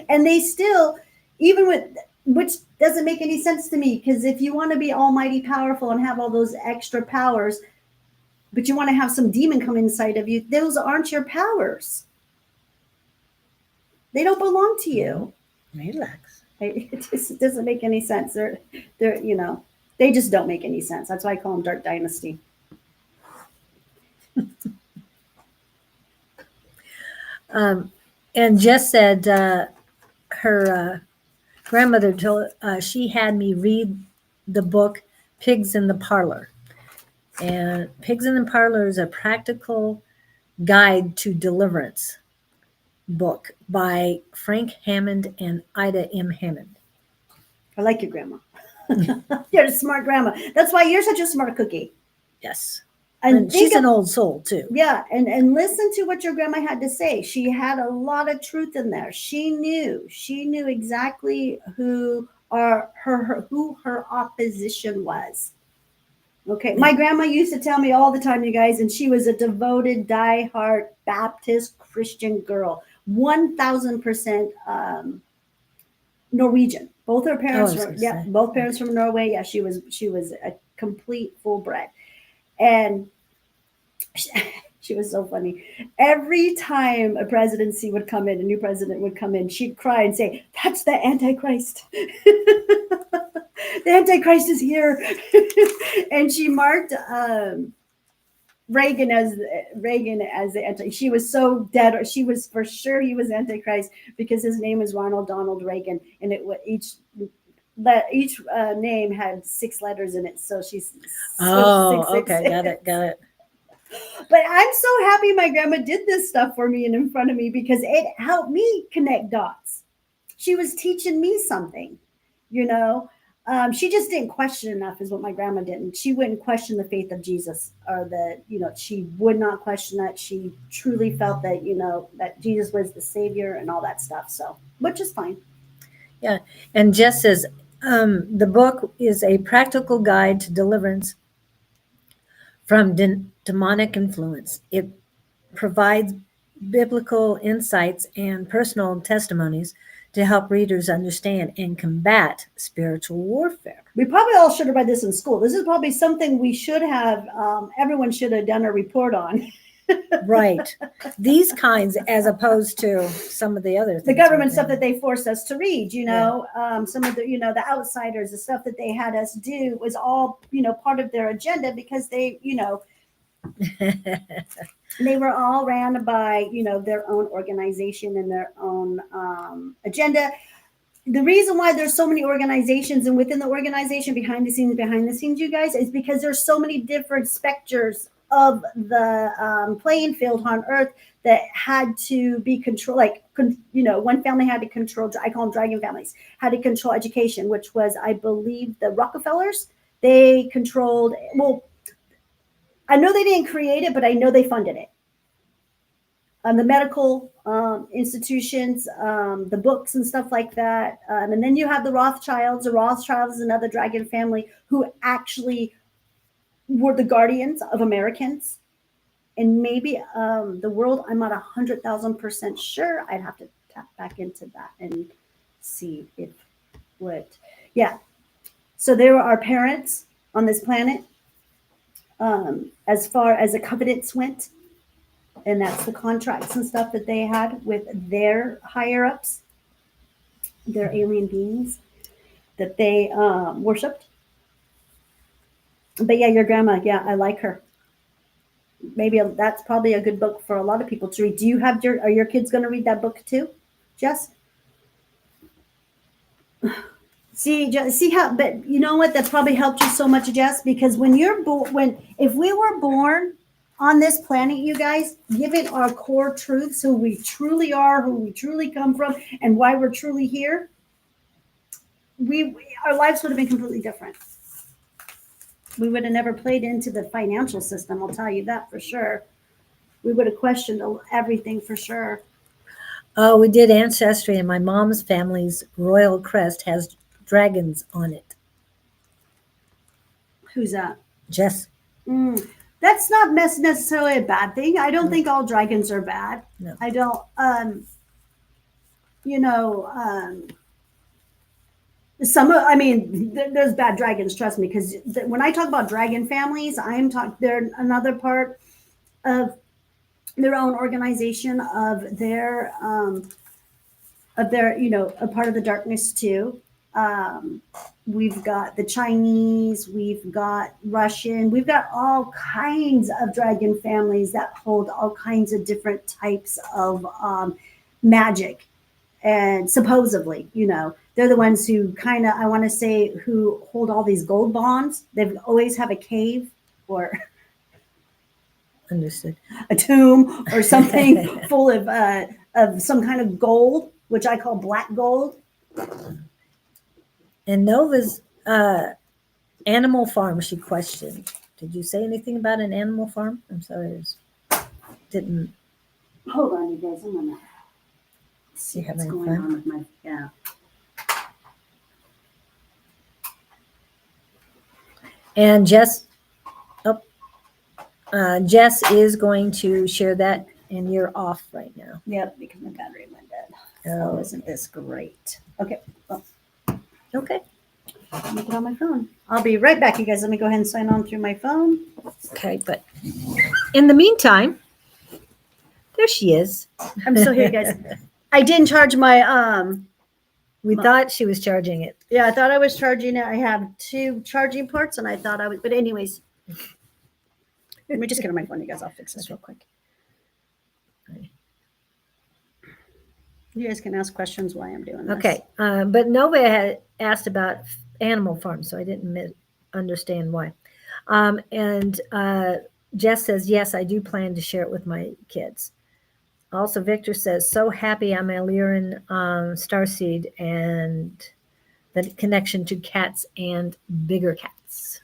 And they still, even with, which doesn't make any sense to me, because if you want to be almighty powerful and have all those extra powers, but you want to have some demon come inside of you, those aren't your powers. They don't belong to you. Relax. It just doesn't make any sense. They just don't make any sense. That's why I call them Dark Dynasty. And Jess said her grandmother told she had me read the book Pigs in the Parlor. And Pigs in the Parlor is a practical guide to deliverance book by Frank Hammond and Ida M. Hammond. I like your grandma. You're a smart grandma. That's why you're such a smart cookie. Yes. And she's an old soul too. Yeah, and listen to what your grandma had to say. She had a lot of truth in there. She knew exactly who her opposition was. Okay, my grandma used to tell me all the time, you guys, and she was a devoted, diehard Baptist Christian girl, 1,000% Norwegian. Both her parents both parents from Norway. Yeah, she was a complete full bred, and she was so funny. Every time a presidency would come in, a new president would come in, she'd cry and say, "That's the Antichrist." The Antichrist is here. And she marked Reagan as the anti. She was so dead. She was for sure he was Antichrist because his name is Ronald Donald Reagan, and each name had 6 letters in it. So she's okay, got it. But I'm so happy my grandma did this stuff for me and in front of me because it helped me connect dots. She was teaching me something, you know. She just didn't question enough, is what my grandma didn't. She wouldn't question the faith of Jesus, or she would not question that. She truly felt that, that Jesus was the Savior and all that stuff. So, which is fine. Yeah. And Jess says, the book is a practical guide to deliverance from demonic influence. It provides biblical insights and personal testimonies to help readers understand and combat spiritual warfare. We probably all should have read this in school. This is probably something we should have, everyone should have done a report on. Right. These kinds, as opposed to some of the other things. The government stuff that they forced us to read, some of the, the outsiders, the stuff that they had us do was all, part of their agenda because they, they were all ran by, their own organization and their own agenda. The reason why there's so many organizations and within the organization behind the scenes, you guys, is because there's so many different specters of the playing field on Earth that had to be controlled. Like, one family had to control, I call them dragon families, had to control education, which was, I believe, the Rockefellers. They controlled, well, I know they didn't create it, but I know they funded it. The medical institutions, the books and stuff like that. And then you have the Rothschilds. The Rothschilds is another dragon family who actually were the guardians of Americans. And maybe the world, I'm not 100,000% sure. I'd have to tap back into that and see if yeah. So there were our parents on this planet. As far as the covenants went, and that's the contracts and stuff that they had with their higher ups, their alien beings that they worshipped. But yeah, your grandma, yeah, I like her. Maybe that's probably a good book for a lot of people to read. Do you have are your kids going to read that book too, Jess? See how, but you know what? That probably helped you so much, Jess, because when you're if we were born on this planet, you guys, given our core truths, who we truly are, who we truly come from, and why we're truly here, our lives would have been completely different. We would have never played into the financial system. I'll tell you that for sure. We would have questioned everything for sure. Oh, we did Ancestry, and my mom's family's royal crest has dragons on it. Who's that? Jess. That's not necessarily a bad thing. I don't think all dragons are bad. No. I don't. There's bad dragons. Trust me, because when I talk about dragon families, they're another part of their own organization, of their a part of the darkness too. We've got the Chinese, we've got Russian, we've got all kinds of dragon families that hold all kinds of different types of magic. And supposedly, they're the ones who kind of, I want to say, who hold all these gold bonds. They always have a cave or Understood. a tomb or something full of some kind of gold, which I call black gold. And Nova's animal farm, she questioned. Did you say anything about an animal farm? I'm sorry, I just didn't. Hold on, you guys. I'm gonna see You what's having going fun? on with my And Jess is going to share that, and you're off right now. Yep, because my battery went dead. Oh. Oh, isn't this great? Okay, well, Okay. let me get on my phone. I'll be right back, you guys. Let me go ahead and sign on through my phone. Okay, but in the meantime, there she is. I'm still here, you guys. I didn't charge my We thought she was charging it. Yeah, I thought I was charging it. I have 2 charging ports, and I thought I was. But anyways, let me just get on my phone, you guys. I'll fix this real quick. You guys can ask questions while I'm doing this. Okay, but Nova had asked about animal farms, so I didn't understand why. And Jess says, yes, I do plan to share it with my kids. Also, Victor says, so happy I'm a Lyran starseed and the connection to cats and bigger cats.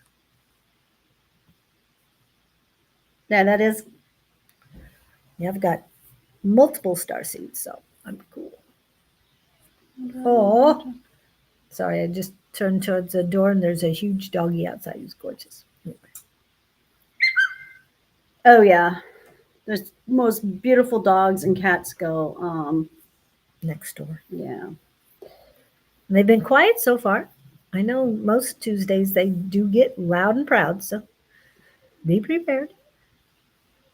Yeah, that is. Yeah, I've got multiple starseeds, so I'm cool. Oh, sorry, I just turned towards the door and there's a huge doggy outside who's gorgeous. Anyway. Oh yeah, there's most beautiful dogs and cats go. Next door. Yeah. And they've been quiet so far. I know most Tuesdays they do get loud and proud, so be prepared.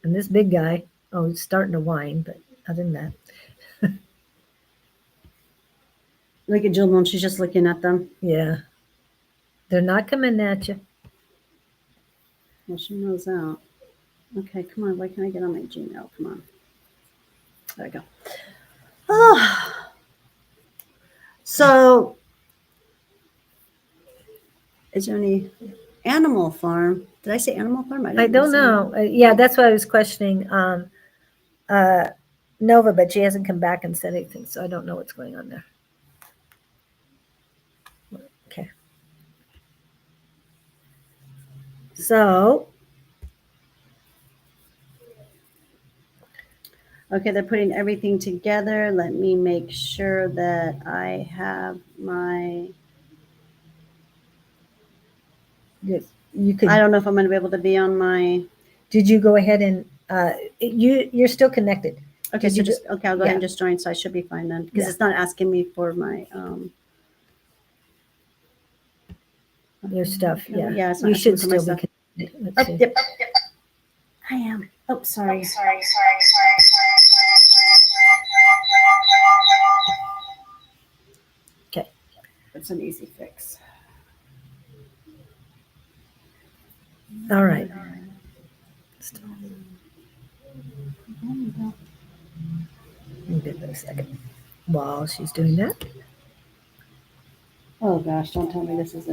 And this big guy, he's starting to whine, but other than that. Look at Jill, she's just looking at them. Yeah. They're not coming at you. Well, she knows that. Okay, come on. Why can't I get on my Gmail? Come on. There we go. Oh. So, is there any animal farm? Did I say animal farm? I don't know. Yeah, that's why I was questioning Nova, but she hasn't come back and said anything, so I don't know what's going on there. Okay. So. Okay, they're putting everything together. Let me make sure that I have my. You could. I don't know if I'm going to be able to be on my. Did you go ahead and you're still connected? Okay, Did so I'll go ahead and Yeah. just join, so I should be fine then, because Yeah. it's not asking me for my Your stuff. Okay, Yeah. yeah, it's not You should asking for my still be stuff. connected. Let's Oh, see. yep. I am. Oh, sorry. Okay. It's an easy fix. All right. Give it a second. While she's doing that. Oh gosh, don't tell me this is it.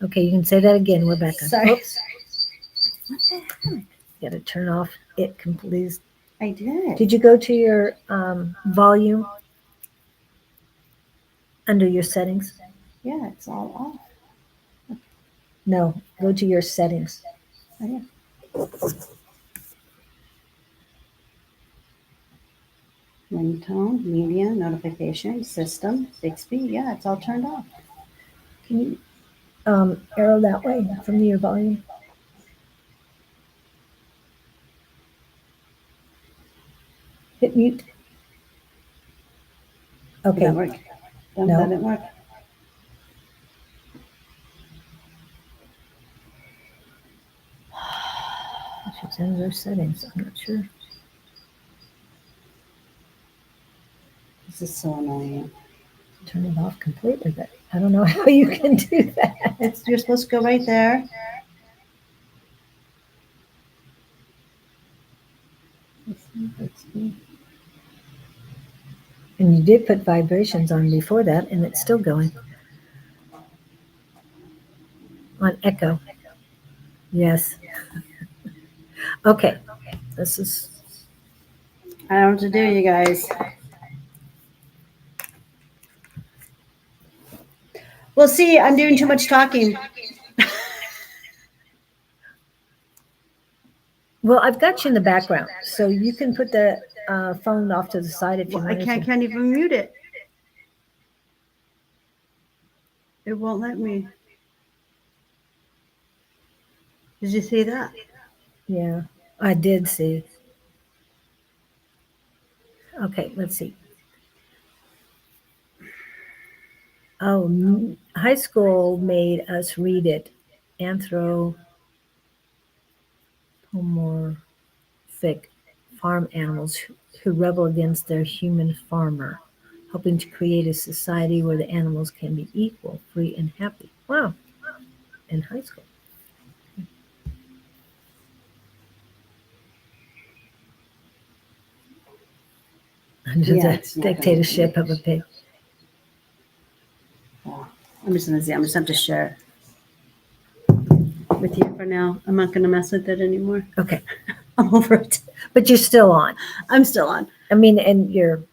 Okay, you can say that again. We're back on. Sorry. Oops. What the heck? You got to turn off it completely. I did. Did you go to your volume under your settings? Yeah, it's all off. No, go to your settings. Oh, yeah. Ringtone, media, notification, system, Bixby. Yeah, it's all turned off. Can you arrow that way from your volume? Hit mute. Did Okay. that work? No, No. that didn't work. I should send those settings. I'm not sure. This is so annoying. Turn it off completely, but I don't know how you can do that. You're supposed to go right there. And you did put vibrations on before that, and it's still going. On echo. Yes. Okay. This is. I don't know what to do, you guys. Well, see, I'm doing too much talking. Well, I've got you in the background, so you can put the phone off to the side if you Well, I want can't even mute it. It won't let me. Did you see that? Yeah, I did see. Okay, let's see. Oh, high school made us read it. Anthropomorphic farm animals who rebel against their human farmer, hoping to create a society where the animals can be equal, free, and happy. Wow, in high school. Under Yeah, the it's not gonna dictatorship of a pig. Oh, I'm just gonna see. I'm just have to share it with you for now. I'm not gonna mess with it anymore. Okay, I'm over it. but you're still on. I'm still on. I mean, and you're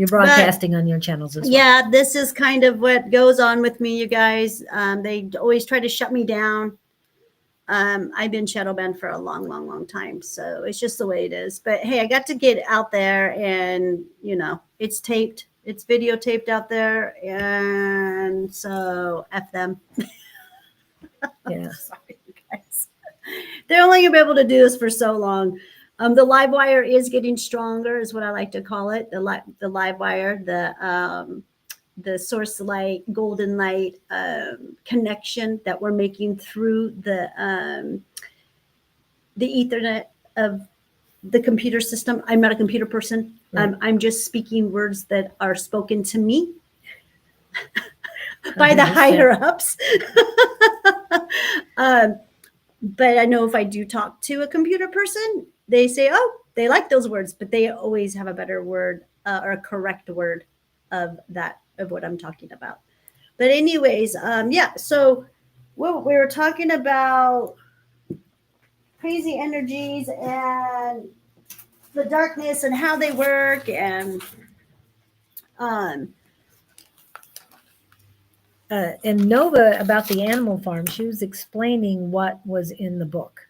broadcasting on your channels as well. Yeah, this is kind of what goes on with me, you guys. They always try to shut me down. I've been shadow banned for a long time, so it's just the way it is. But hey, I got to get out there, and it's taped, it's videotaped out there, and so F them. Yeah. Sorry, you guys. They're only gonna be able to do this for so long. The live wire is getting stronger, is what I like to call it. The live wire, the source light, golden light connection that we're making through the Ethernet of the computer system. I'm not a computer person. Right. I'm just speaking words that are spoken to me by the higher ups. But I know if I do talk to a computer person, they say, oh, they like those words, but they always have a better word or a correct word of what I'm talking about. But anyways, yeah, so we were talking about crazy energies and the darkness and how they work, and Nova, about the animal farm, she was explaining what was in the book,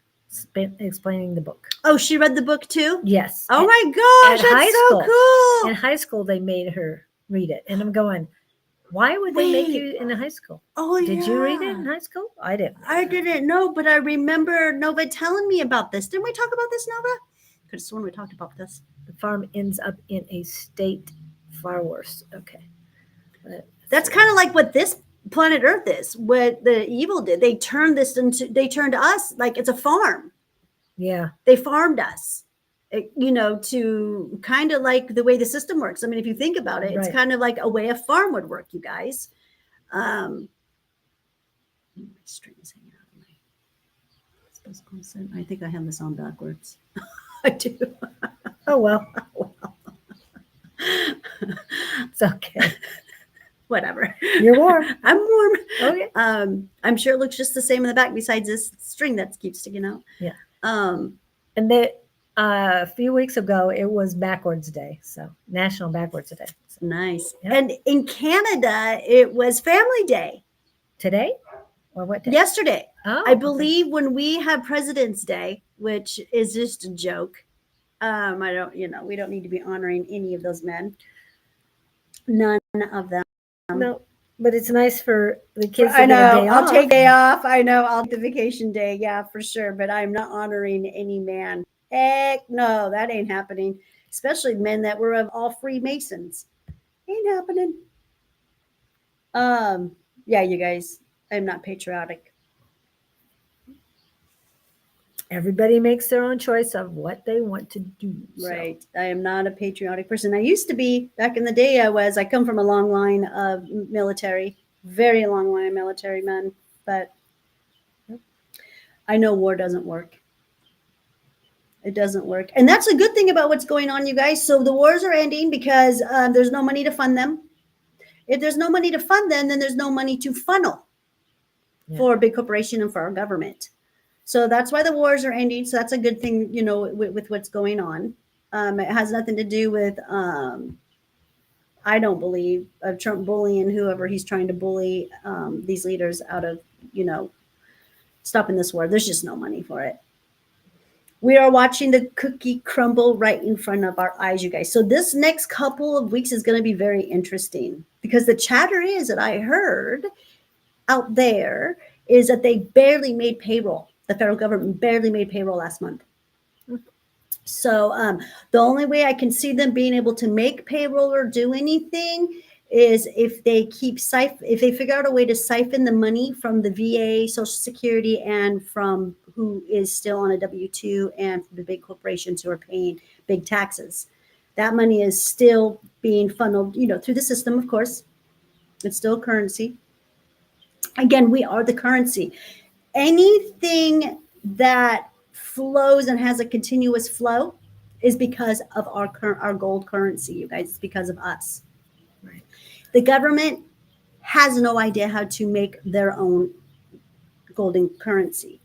explaining the book. Oh, she read the book too? Yes. Oh my gosh, that's so cool. In high school, they made her read it. And I'm going, why would they make you in high school? Oh, Did you read it in high school? I didn't. I didn't know, but I remember Nova telling me about this. Didn't we talk about this, Nova? Could have sworn we talked about this. The farm ends up in a state far worse. Okay. That's kind of like what this planet Earth is, what the evil did. They turned us like it's a farm. Yeah. They farmed us, to kind of like the way the system works. I mean, if you think about it, it's kind of like a way a farm would work, you guys. My string is hanging out of my. I think I have this on backwards. I do. Oh, well. It's okay. Whatever. You're warm. I'm warm. Okay. I'm sure it looks just the same in the back besides this string that keeps sticking out. Yeah. And a few weeks ago, it was Backwards Day. So National Backwards Day. So, nice. Yep. And in Canada, it was Family Day. Today? Or what day? Yesterday. Oh, I believe when we have President's Day, which is just a joke. I don't, we don't need to be honoring any of those men. None of them. No, but it's nice for the kids to I get a know. day I'll off. take day off. I know. I'll take the vacation day. Yeah, for sure. But I'm not honoring any man. Heck no, that ain't happening. Especially men that were of all Freemasons. Ain't happening. Yeah, you guys, I'm not patriotic. Everybody makes their own choice of what they want to do. so. Right. I am not a patriotic person. I used to be back in the day. I come from a long line of military, very long line of military men, but I know war doesn't work. It doesn't work. And that's a good thing about what's going on, you guys. So the wars are ending because there's no money to fund them. If there's no money to fund them, then there's no money to funnel for a big corporation and for our government. So that's why the wars are ending. So that's a good thing, with what's going on. It has nothing to do with, I don't believe, of Trump bullying whoever he's trying to bully these leaders out of, stopping this war. There's just no money for it. We are watching the cookie crumble right in front of our eyes, you guys. So this next couple of weeks is going to be very interesting because the chatter is that I heard out there is that they barely made payroll. The federal government barely made payroll last month. So the only way I can see them being able to make payroll or do anything is if they if they figure out a way to siphon the money from the VA, Social Security, and from who is still on a W-2 and the big corporations who are paying big taxes. That money is still being funneled, through the system, of course. It's still currency. Again, we are the currency. Anything that flows and has a continuous flow is because of our gold currency, you guys. It's because of us. Right. The government has no idea how to make their own golden currency.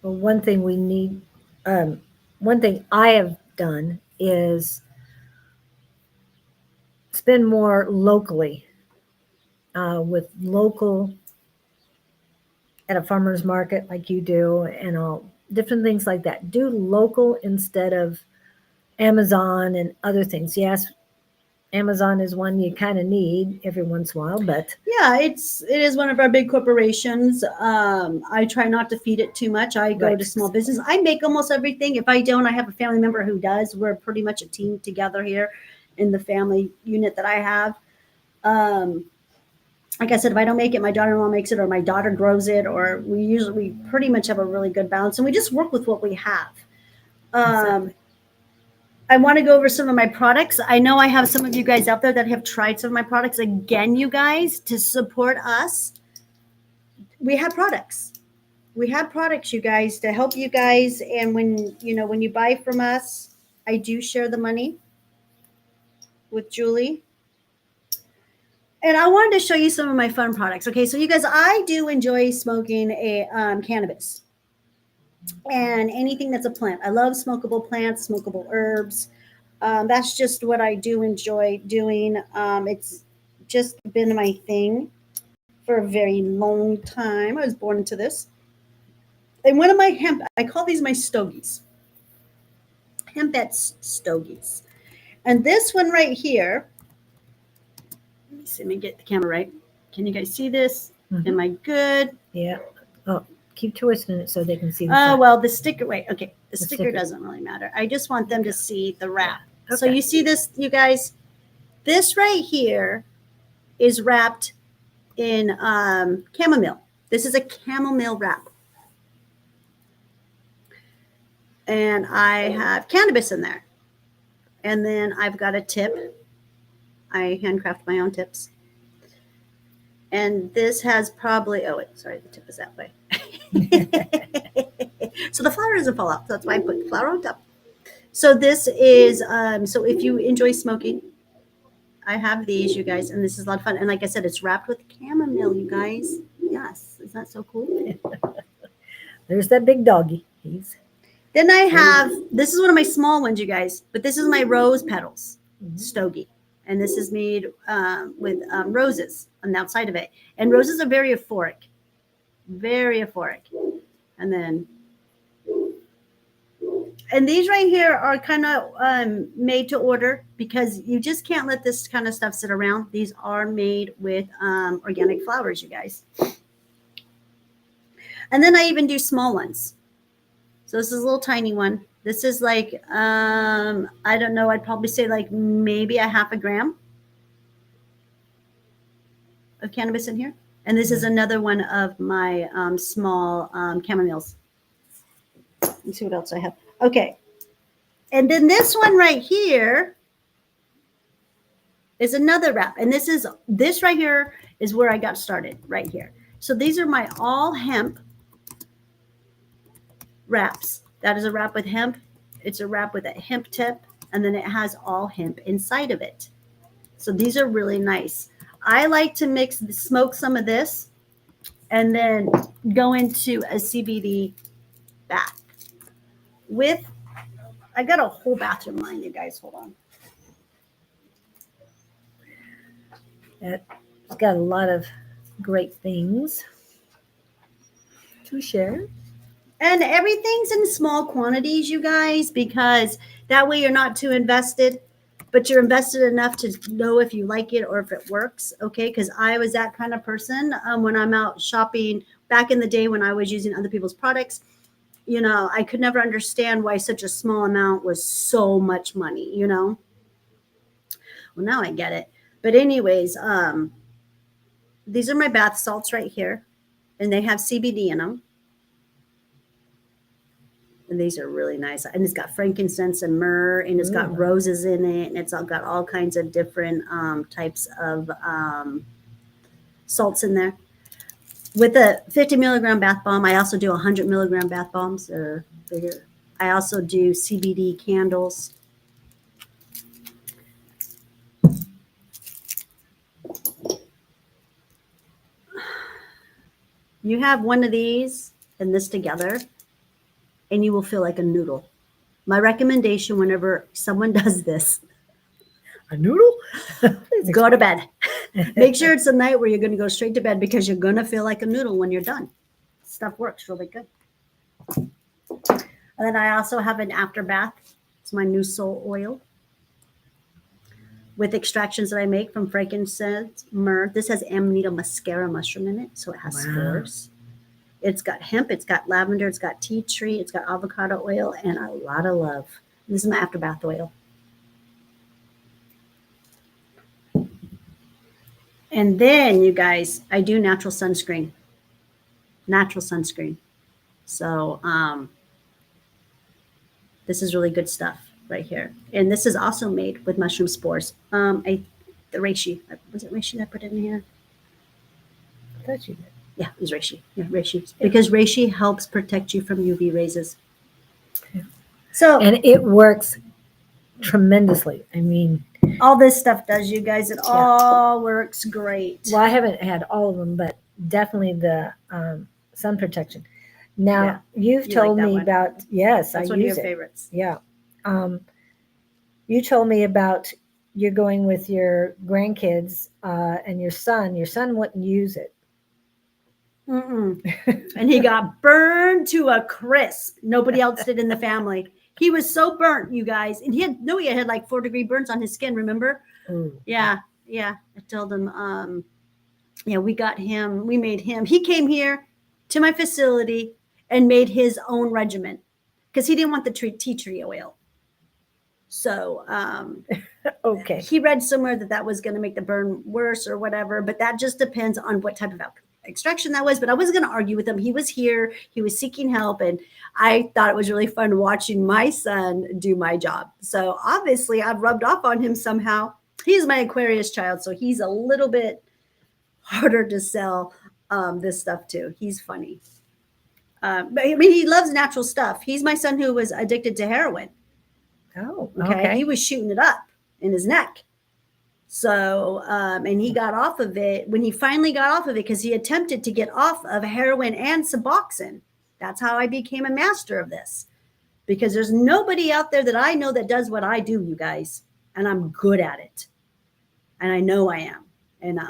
Well, one thing we need, one thing I have done is spend more locally with local at a farmer's market like you do and all different things like that. Do local instead of Amazon and other things. Yes, Amazon is one you kind of need every once in a while, but yeah, it is one of our big corporations. I try not to feed it too much. I go to small business. I make almost everything. If I don't, I have a family member who does. We're pretty much a team together here in the family unit that I have. Like I said, if I don't make it, my daughter-in-law makes it, or my daughter grows it, or we pretty much have a really good balance, and we just work with what we have. Exactly. I want to go over some of my products. I know I have some of you guys out there that have tried some of my products. Again, you guys, to support us, we have products. We have products, you guys, to help you guys. And when you buy from us, I do share the money with Julie. And I wanted to show you some of my fun products. Okay, so you guys, I do enjoy smoking a cannabis and anything that's a plant. I love smokable plants, smokable herbs. That's just what I do enjoy doing. It's just been my thing for a very long time. I was born into this. And one of my hemp, I call these my stogies. Hempets stogies. And this one right here, let me get the camera right. Can you guys see this? Mm-hmm. Am I good? Yeah. Oh, keep twisting it so they can see. Oh, well, the sticker, wait, okay. The sticker doesn't really matter. I just want them to see the wrap. Yeah. Okay. So you see this, you guys? This right here is wrapped in chamomile. This is a chamomile wrap. And I have cannabis in there. And then I've got a tip. I handcraft my own tips. And this has probably, oh, wait, sorry, the tip is that way. So the flower doesn't fall out. So that's why I put the flower on top. So this is, so if you enjoy smoking, I have these, you guys, and this is a lot of fun. And like I said, it's wrapped with chamomile, you guys. Yes, is that so cool? There's that big doggy. Then I have, this is one of my small ones, you guys, but this is my rose petals, stogie. And this is made with roses on the outside of it. And roses are very euphoric. Very euphoric. And then And these right here are kind of made to order because you just can't let this kind of stuff sit around. These are made with organic flowers, you guys. And then I even do small ones. So this is a little tiny one. This is like, I don't know, I'd probably say like maybe a half a gram of cannabis in here. And this is another one of my small chamomiles. Let's see what else I have. Okay. And then this one right here is another wrap. And this right here is where I got started right here. So these are my all hemp wraps. That is a wrap with hemp. It's a wrap with a hemp tip, and then it has all hemp inside of it. So these are really nice. I like to smoke some of this and then go into a CBD bath I got a whole bathroom line, you guys. Hold on. It's got a lot of great things to share. And everything's in small quantities, you guys, because that way you're not too invested, but you're invested enough to know if you like it or if it works. Okay. Because I was that kind of person when I'm out shopping back in the day when I was using other people's products. You know, I could never understand why such a small amount was so much money, you know? Well, now I get it. But anyways, these are my bath salts right here, and they have CBD in them. And these are really nice. And it's got frankincense and myrrh, and it's got roses in it, and it's got all kinds of different types of salts in there. With a 50 milligram bath bomb, I also do 100 milligram bath bombs. They're bigger. I also do CBD candles. You have one of these and this together, and you will feel like a noodle. My recommendation whenever someone does this, A noodle? go to bed. Make sure it's a night where you're going to go straight to bed because you're going to feel like a noodle when you're done. Stuff works really good. And then I also have an after bath. It's my new soul oil with extractions that I make from frankincense, myrrh. This has amanita muscaria mushroom in it, so it has spores. It's got hemp, it's got lavender, it's got tea tree, it's got avocado oil, and a lot of love. This is my after bath oil. And then, you guys, I do natural sunscreen. Natural sunscreen. So this is really good stuff right here. And this is also made with mushroom spores. The reishi. Was it reishi that I put in here? I thought you did. Yeah, it was reishi. Yeah, reishi. Because reishi helps protect you from UV rays. Yeah. So, And it works tremendously. I mean, all this stuff does, you guys. It all works great. well, I haven't had all of them, but definitely the sun protection. Now, you've You told like that me one? about, yes, That's I one of your use it. favorites. Yeah. You told me about you're going with your grandkids and your son. Your son wouldn't use it. Mm-mm. And he got burned to a crisp. Nobody else did in the family. He was so burnt, you guys. And he had like 4-degree burns on his skin, remember? Ooh. Yeah. I told him, we made him. He came here to my facility and made his own regimen because he didn't want the tea tree oil. So Okay. he read somewhere that was going to make the burn worse or whatever, but that just depends on what type of extraction that was. But I wasn't going to argue with him. He was here, he was seeking help, and I thought it was really fun watching my son do my job. So obviously I've rubbed off on him somehow. He's my Aquarius child, so he's a little bit harder to sell this stuff to. He's funny. But I mean, he loves natural stuff. He's my son who was addicted to heroin. Oh, Okay. He was shooting it up in his neck. So, and he got off of it when he finally got off of it because he attempted to get off of heroin and Suboxone. That's how I became a master of this, because there's nobody out there that I know that does what I do, you guys. And I'm good at it. And I know I am. And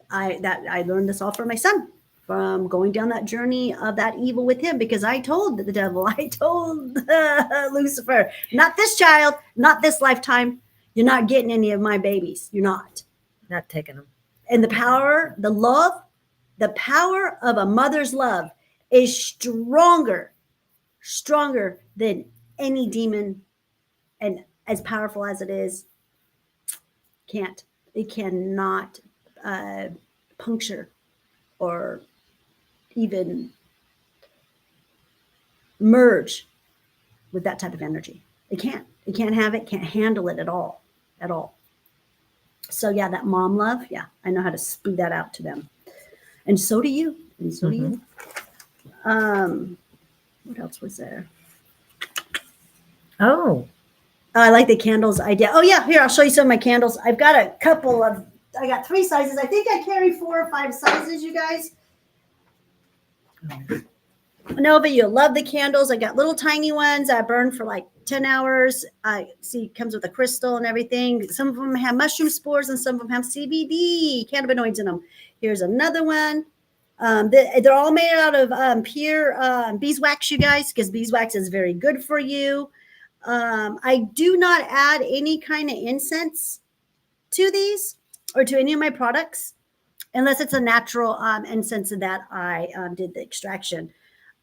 I learned this all from my son. from going down that journey of that evil with him, because I told the devil, I told Lucifer, not this child, not this lifetime. You're not getting any of my babies. You're not. Not taking them. And the power, the love, the power of a mother's love is stronger than any demon. And as powerful as it is, it cannot puncture or even merge with that type of energy. It can't have it, can't handle it at all. So yeah, that mom love, yeah, I know how to spew that out to them. And so do you. What else was there? Oh, I like the candles idea. Oh yeah, here, I'll show you some of my candles. I got 3 sizes. I think I carry 4 or 5 sizes, you guys. No, but you'll love the candles. I got little tiny ones that burn for like 10 hours. I see it comes with a crystal and everything. Some of them have mushroom spores and some of them have CBD, cannabinoids in them. Here's another one. They're all made out of pure beeswax, you guys, because beeswax is very good for you. I do not add any kind of incense to these or to any of my products, unless it's a natural incense that I did the extraction.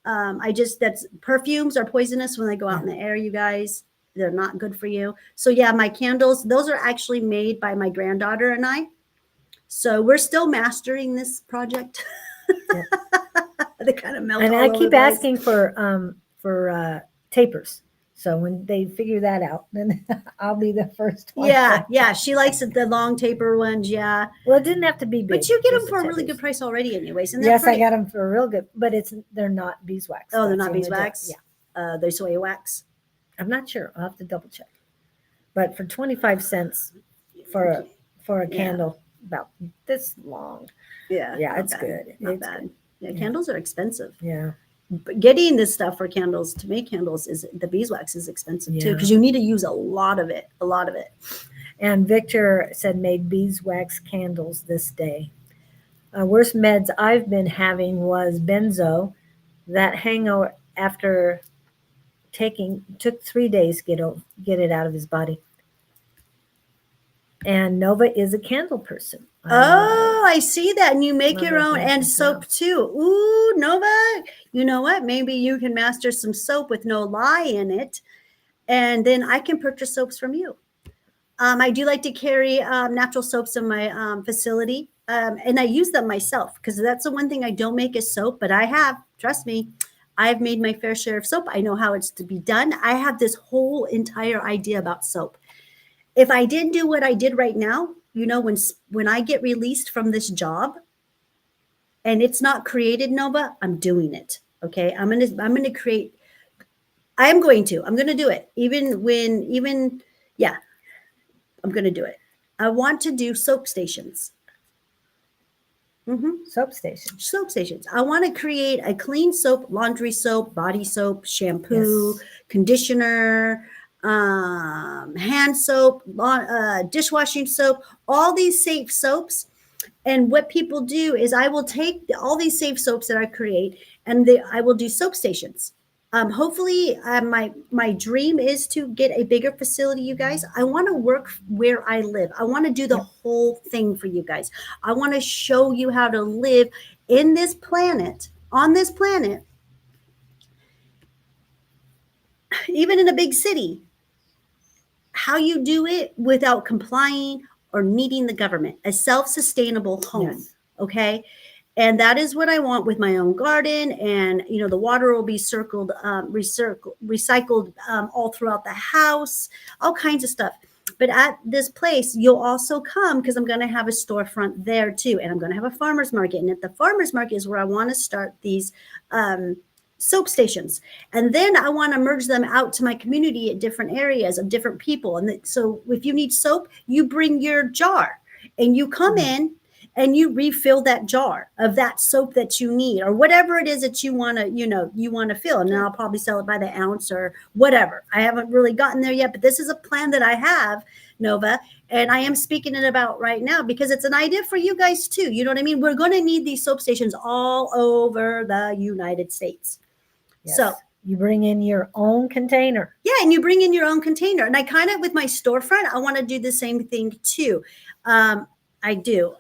That's perfumes are poisonous when they go out in the air, you guys. They're not good for you. So yeah, my candles, those are actually made by my granddaughter and I. So we're still mastering this project. Yeah. They kind of melt. And I keep asking for tapers. So when they figure that out, then I'll be the first one. Yeah. She likes the long taper ones. Yeah. Well, it didn't have to be big. But you get them for a really good price already, anyways. And yes, I got them for a real good. But they're not beeswax. Oh, they're not beeswax. Yeah. They're soy wax. I'm not sure. I'll have to double check. But for 25 cents for a candle about this long. Yeah. Yeah, it's good. Not bad. Yeah, candles are expensive. Yeah. But getting this stuff for candles, to make candles, the beeswax is expensive too, because you need to use a lot of it. And Victor said made beeswax candles this day. Worst meds I've been having was benzo. That hangover after took 3 days to get it out of his body. And Nova is a candle person. Oh, I see that. And you make your own and soap too. Ooh, Nova. You know what? Maybe you can master some soap with no lye in it. And then I can purchase soaps from you. I do like to carry natural soaps in my facility. And I use them myself because that's the one thing I don't make is soap. But trust me, I've made my fair share of soap. I know how it's to be done. I have this whole entire idea about soap. If I didn't do what I did right now, when I get released from this job and it's not created, Nova, I'm doing it. Okay. I'm going to do it. I'm going to do it. I want to do soap stations. Soap stations. I want to create a clean soap, laundry soap, body soap, shampoo, conditioner, hand soap, dishwashing soap, all these safe soaps. And what people do is I will take all these safe soaps that I create and I will do soap stations. Hopefully my dream is to get a bigger facility, you guys. I want to work where I live. I want to do the whole thing for you guys. I want to show you how to live on this planet, even in a big city, how you do it without complying or needing the government, a self-sustainable home. Yes. Okay. And that is what I want with my own garden. And, the water will be recycled all throughout the house, all kinds of stuff. But at this place, you'll also come because I'm going to have a storefront there too. And I'm going to have a farmer's market. And at the farmer's market is where I want to start these soap stations. And then I want to merge them out to my community at different areas of different people. And so if you need soap, you bring your jar and you come in and you refill that jar of that soap that you need, or whatever it is that you want to, you want to fill. And then I'll probably sell it by the ounce or whatever. I haven't really gotten there yet, but this is a plan that I have, Nova, and I am speaking it about right now because it's an idea for you guys too. You know what I mean? We're going to need these soap stations all over the United States. Yes. So you bring in your own container. yeah, and you bring in your own container. And I kind of, with my storefront, I want to do the same thing too. I do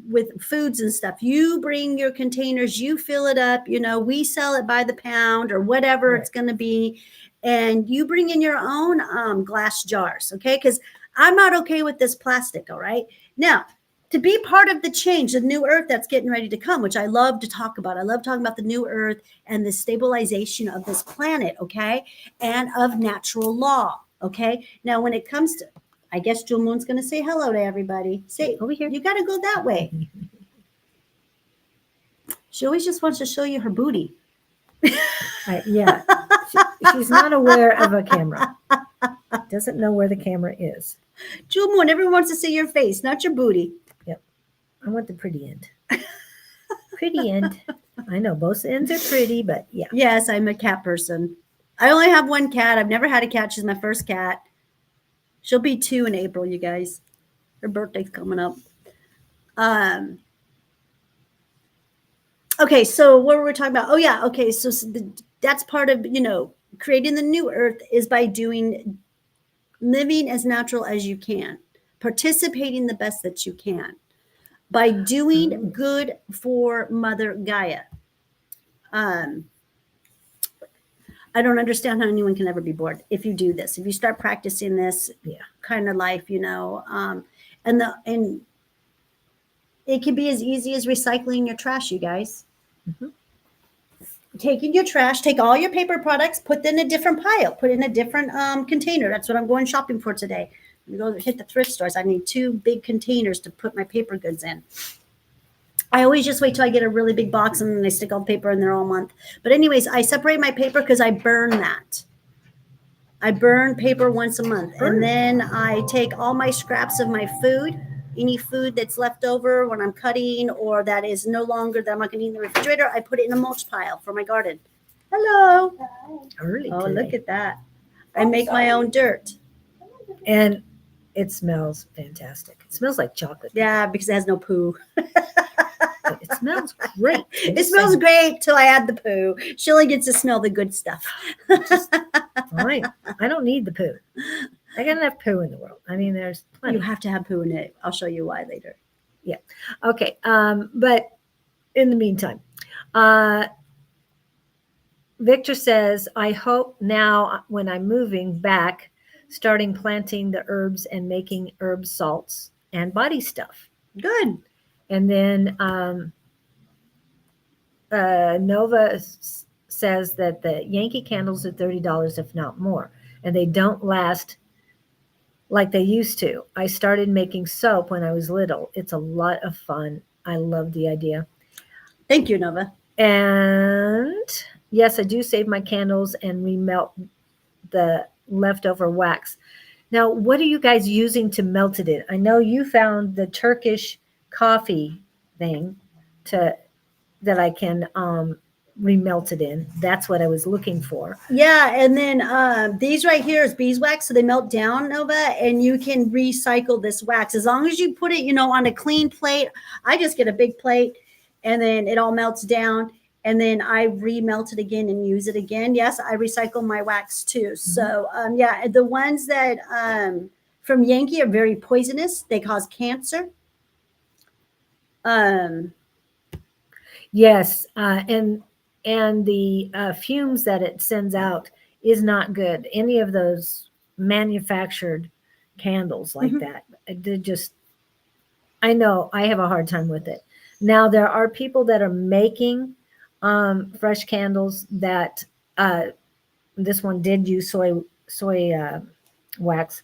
with foods and stuff. You bring your containers, you fill it up, we sell it by the pound or whatever Right. it's going to be. And you bring in your own glass jars, okay? Because I'm not okay with this plastic, all right? Now, to be part of the change, the new earth that's getting ready to come, which I love to talk about. I love talking about the new earth and the stabilization of this planet, okay? And of natural law, okay? Now, when it comes to, I guess Jewel Moon's going to say hello to everybody. Say, Over here. you got to go that way. She always just wants to show you her booty. Yeah. She's not aware of a camera. Doesn't know where the camera is. Jewel Moon, everyone wants to see your face, not your booty. I want the pretty end. Pretty end. I know both ends are pretty, but yeah. Yes, I'm a cat person. I only have one cat. I've never had a cat. She's my first cat. She'll be 2 in April, you guys. Her birthday's coming up. Okay, so what were we talking about? Oh, yeah. Okay, so that's part of, creating the new earth is by living as natural as you can, participating the best that you can, by doing good for Mother Gaia. I don't understand how anyone can ever be bored if you do this. If you start practicing this kind of life, and it can be as easy as recycling your trash, you guys. Mm-hmm. Taking your trash, take all your paper products, put them in a different pile, put in a different container. That's what I'm going shopping for today. I'm going to go hit the thrift stores. I need 2 big containers to put my paper goods in. I always just wait till I get a really big box and then I stick all the paper in there all month. But anyways, I separate my paper because I burn that. I burn paper once a month. And then I take all my scraps of my food, any food that's left over when I'm cutting or that is no longer that I'm not going to eat in the refrigerator, I put it in a mulch pile for my garden. Hello. Early Oh, today. look at that. I make my own dirt. And it smells fantastic. It smells like chocolate. Yeah, because it has no poo. It smells great. It smells great till I add the poo. She only gets to smell the good stuff. Fine. I don't need the poo. I got enough poo in the world. I mean, there's plenty. You have to have poo in it. I'll show you why later. Okay. But in the meantime, Victor says, I hope now when I'm moving back, starting planting the herbs and making herb salts and body stuff. Good. And then Nova says that the Yankee candles are $30, if not more, and they don't last like they used to. I started making soap when I was little. It's a lot of fun. I love the idea. Thank you, Nova. And yes, I do save my candles and remelt the leftover wax. Now, what are you guys using to melt it in? I know you found the Turkish coffee thing that I can remelt it in. That's what I was looking for. Yeah, and then these right here is beeswax, so they melt down, Nova, and you can recycle this wax as long as you put it, on a clean plate. I just get a big plate, and then it all melts down, and then I remelt it again and use it again. Yes, I recycle my wax too. Mm-hmm. So yeah, the ones that from Yankee are very poisonous. They cause cancer. Yes, and the fumes that it sends out is not good. Any of those manufactured candles like that, they're just, I know I have a hard time with it. Now, there are people that are making fresh candles that this one did use soy wax,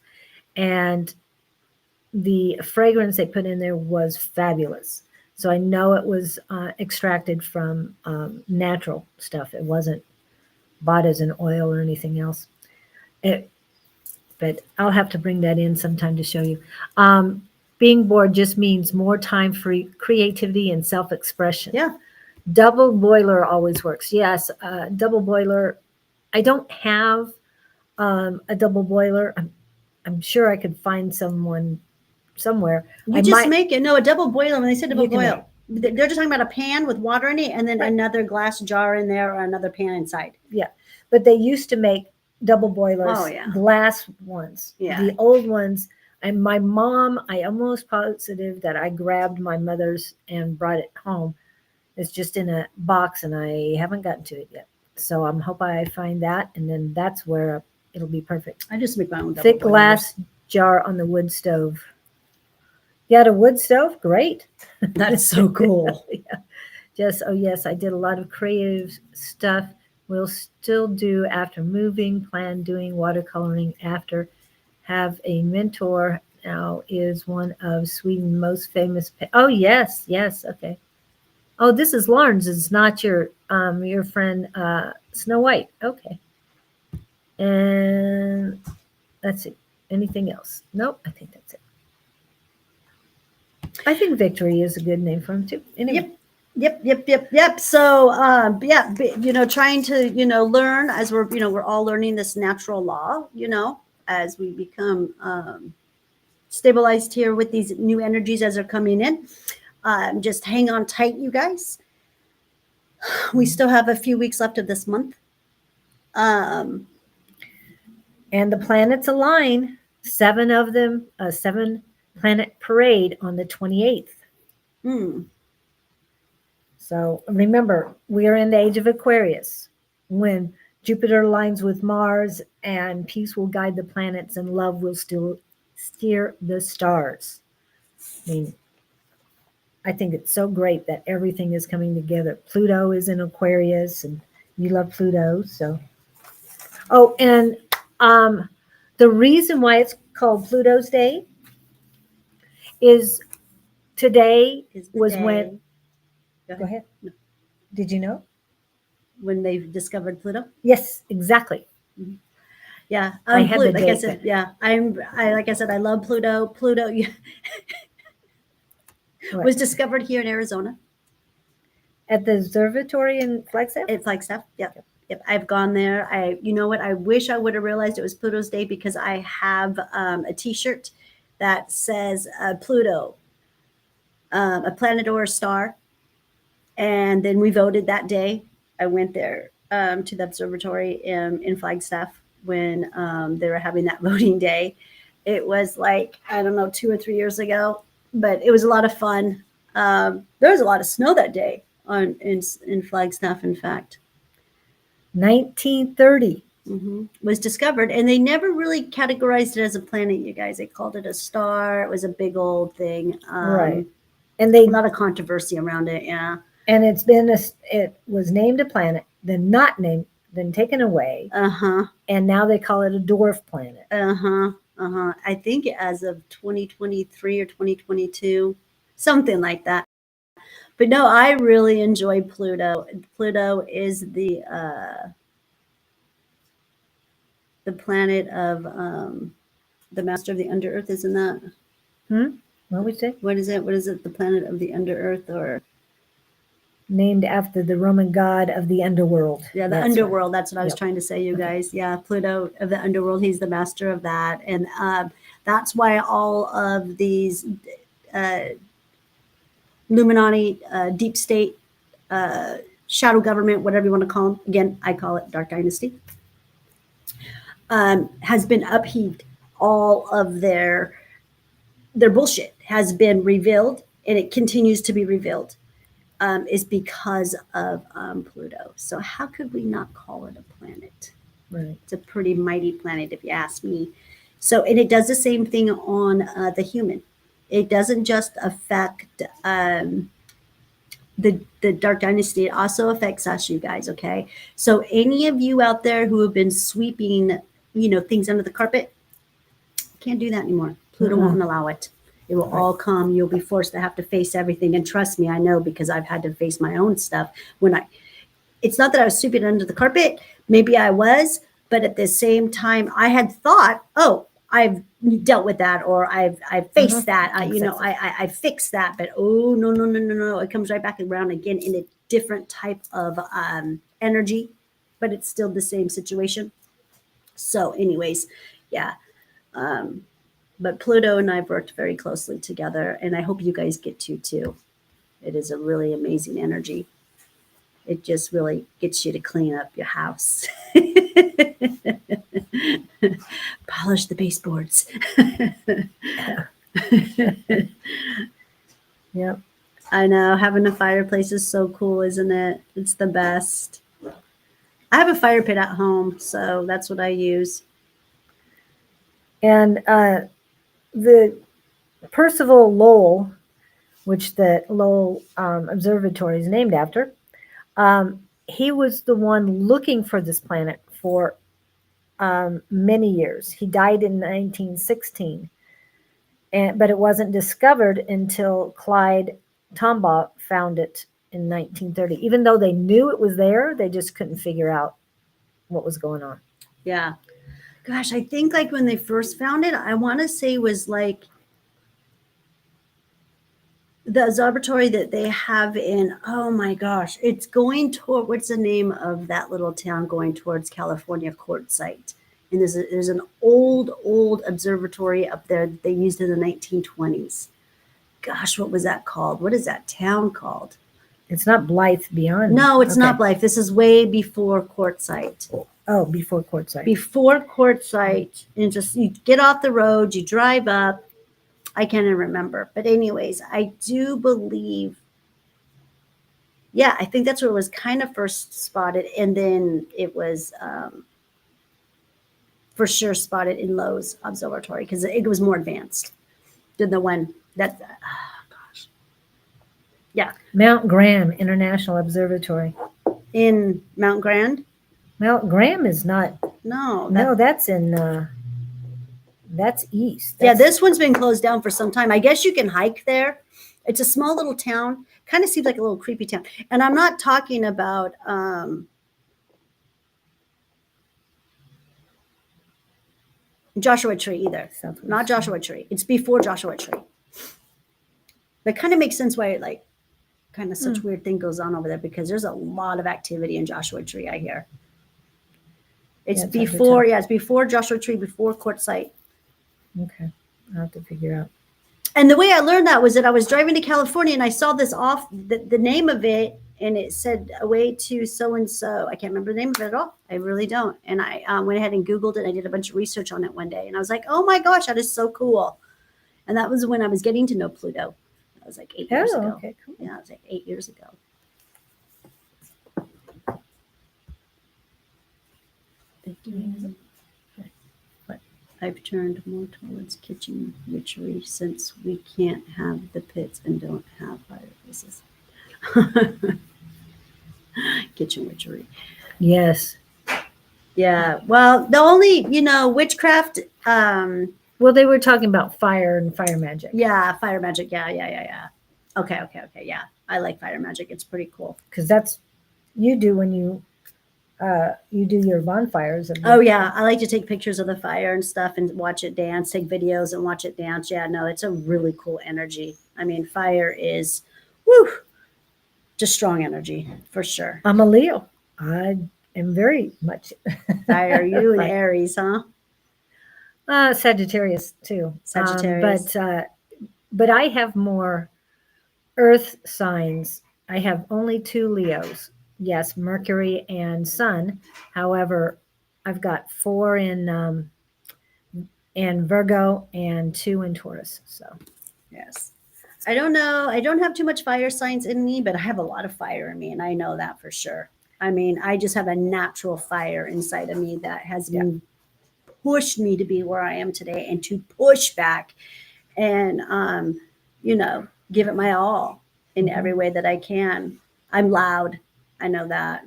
and the fragrance they put in there was fabulous. So I know it was extracted from natural stuff. It wasn't bought as an oil or anything else. But I'll have to bring that in sometime to show you. being bored just means more time for creativity and self-expression. Yeah. Double boiler always works. Yes, double boiler. I don't have a double boiler. I'm sure I could find someone somewhere. You I just might, make it. No, a double boiler. When they say double You can make boil, they're just talking about a pan with water in it, and then Right. another glass jar in there, or another pan inside. but they used to make double boilers, Oh, yeah. glass ones. Yeah. The old ones. And my mom, I almost positive that I grabbed my mother's and brought it home. It's just in a box, and I haven't gotten to it yet. So I'm hoping I find that, and then that's where it'll be perfect. I just make my own double Thick boilers. glass jar on the wood stove. You got a wood stove? Great. That's so cool. Yeah. Just, oh yes, I did a lot of creative stuff. We'll still do after moving, plan doing watercoloring after. Have a mentor now, is one of Sweden's most famous. Oh yes, okay. Oh, this is Lauren's. It's not your friend Snow White. Okay. And let's see. Anything else? Nope. I think that's it. I think Victory is a good name for him too. Anyway. Yep. So, trying to, learn as we're all learning this natural law, as we become stabilized here with these new energies as they're coming in. Just hang on tight, you guys. We still have a few weeks left of this month. And the planets align. 7 of them, 7 planet parade on the 28th. So remember, we are in the age of Aquarius, when Jupiter aligns with Mars, and peace will guide the planets, and love will still steer the stars. I think it's so great that everything is coming together. Pluto is in Aquarius, and you love Pluto. So, oh, and the reason why it's called Pluto's Day is today was when. Go ahead. No. Did you know? When they discovered Pluto? Yes, exactly. Mm-hmm. Yeah, I had the like I date, said, but- yeah, like I said, I love Pluto. Pluto Right. was discovered here in Arizona. At the observatory in Flagstaff? It's like stuff. Yep. I've gone there. You know what? I wish I would have realized it was Pluto's Day, because I have a T-shirt that says Pluto, a planet or a star. And then we voted that day. I went there to the observatory in Flagstaff when they were having that voting day. It was like, I don't know, 2 or 3 years ago, but it was a lot of fun. There was a lot of snow that day in Flagstaff, in fact. 1930. Was discovered, and they never really categorized it as a planet, you guys. They called it a star. It was a big old thing. Right. And A lot of controversy around it, yeah. And it was named a planet, then not named, then taken away. And now they call it a dwarf planet. I think as of 2023 or 2022, something like that. But no, I really enjoy Pluto. Pluto is the planet of the master of the under-earth, isn't that? What would you say? What is it? What is it? The planet of the under-earth, or named after the Roman god of the underworld. Yeah, the underworld. That's what I was trying to say, you guys. Yeah, Pluto of the underworld. He's the master of that. And that's why all of these Illuminati, deep state, shadow government, whatever you want to call them, again, I call it Dark Dynasty, has been upheaved. All of their bullshit has been revealed, and it continues to be revealed. Is because of Pluto. So how could we not call it a planet? Right. It's a pretty mighty planet, if you ask me. So, and it does the same thing on the human. It doesn't just affect the Dark Dynasty. It also affects us, you guys, okay? So any of you out there who have been sweeping, things under the carpet, can't do that anymore. Pluto won't allow it. It will all come. You'll be forced to have to face everything. And trust me, I know, because I've had to face my own stuff. It's not that I was sweeping under the carpet. Maybe I was, but at the same time, I had thought, I've dealt with that, or I've faced that. Exactly. I fixed that. But oh no! It comes right back around again in a different type of energy, but it's still the same situation. So, anyways, yeah. But Pluto and I've worked very closely together, and I hope you guys get to too. It is a really amazing energy. It just really gets you to clean up your house. Polish the baseboards. Yep. I know, having a fireplace is so cool, isn't it? It's the best. I have a fire pit at home, so that's what I use. And the Percival Lowell, which the Lowell Observatory is named after, he was the one looking for this planet for many years. He died in 1916, but it wasn't discovered until Clyde Tombaugh found it in 1930. Even though they knew it was there, they just couldn't figure out what was going on. Yeah. Gosh, I think like when they first found it, I want to say was like the observatory that they have in, oh my gosh, it's going toward, what's the name of that little town going towards California Quartzsite? And there's an old observatory up there that they used in the 1920s. Gosh, what was that called? What is that town called? It's not Blythe Beyond. No, it's Okay. not Blythe. This is way before Quartzsite. Oh, before Quartzsite. Before Quartzsite, and just you get off the road, you drive up. I can't even remember, but anyways, I do believe. Yeah, I think that's where it was kind of first spotted, and then it was for sure spotted in Lowe's Observatory because it was more advanced than the one that. Gosh, yeah, Mount Graham International Observatory. in Mount Grand. Mount Graham is not. No, No, that's in. That's east. yeah, That's- this one's been closed down for some time. I guess you can hike there. It's a small little town. Kind of seems like a little creepy town. And I'm not talking about Joshua Tree either. Southwest. Not Joshua Tree. It's before Joshua Tree. That kind of makes sense why like kind of such weird thing goes on over there because there's a lot of activity in Joshua Tree, I hear. It's Yeah, it's hard to before, tell. yeah, it's before Joshua Tree, before Quartzsite. Okay, I'll have to figure out. And the way I learned that was that I was driving to California and I saw this off the name of it, and it said away to so and so. I can't remember the name of it at all. I really don't. And I went ahead and Googled it. I did a bunch of research on it one day, and I was like, "Oh my gosh, that is so cool!" And that was when I was getting to know Pluto. That was like 8 years ago. Okay, cool. Yeah, it was like 8 years ago. I've turned more towards kitchen witchery since we can't have the pits and don't have fireplaces. Kitchen witchery. Yes. Yeah. Well, the only, witchcraft, Well, they were talking about fire and fire magic. yeah, fire magic. Yeah. Okay. Yeah. I like fire magic. It's pretty cool. Because that's you do when you do your bonfires. Oh yeah, I like to take pictures of the fire and stuff and watch it dance, take videos and watch it dance. Yeah, no, it's a really cool energy. I mean, fire is, just strong energy for sure. I'm a Leo. I am very much Fire, you and Right. Aries, huh? Sagittarius too. Sagittarius. But I have more Earth signs. I have only 2 Leos. Yes, Mercury and Sun. However, I've got 4 in Virgo and 2 in Taurus. So Yes. I don't know. I don't have too much fire signs in me, but I have a lot of fire in me, and I know that for sure. I mean, I just have a natural fire inside of me that has been pushed me to be where I am today and to push back and, give it my all in every way that I can. I'm loud. I know that.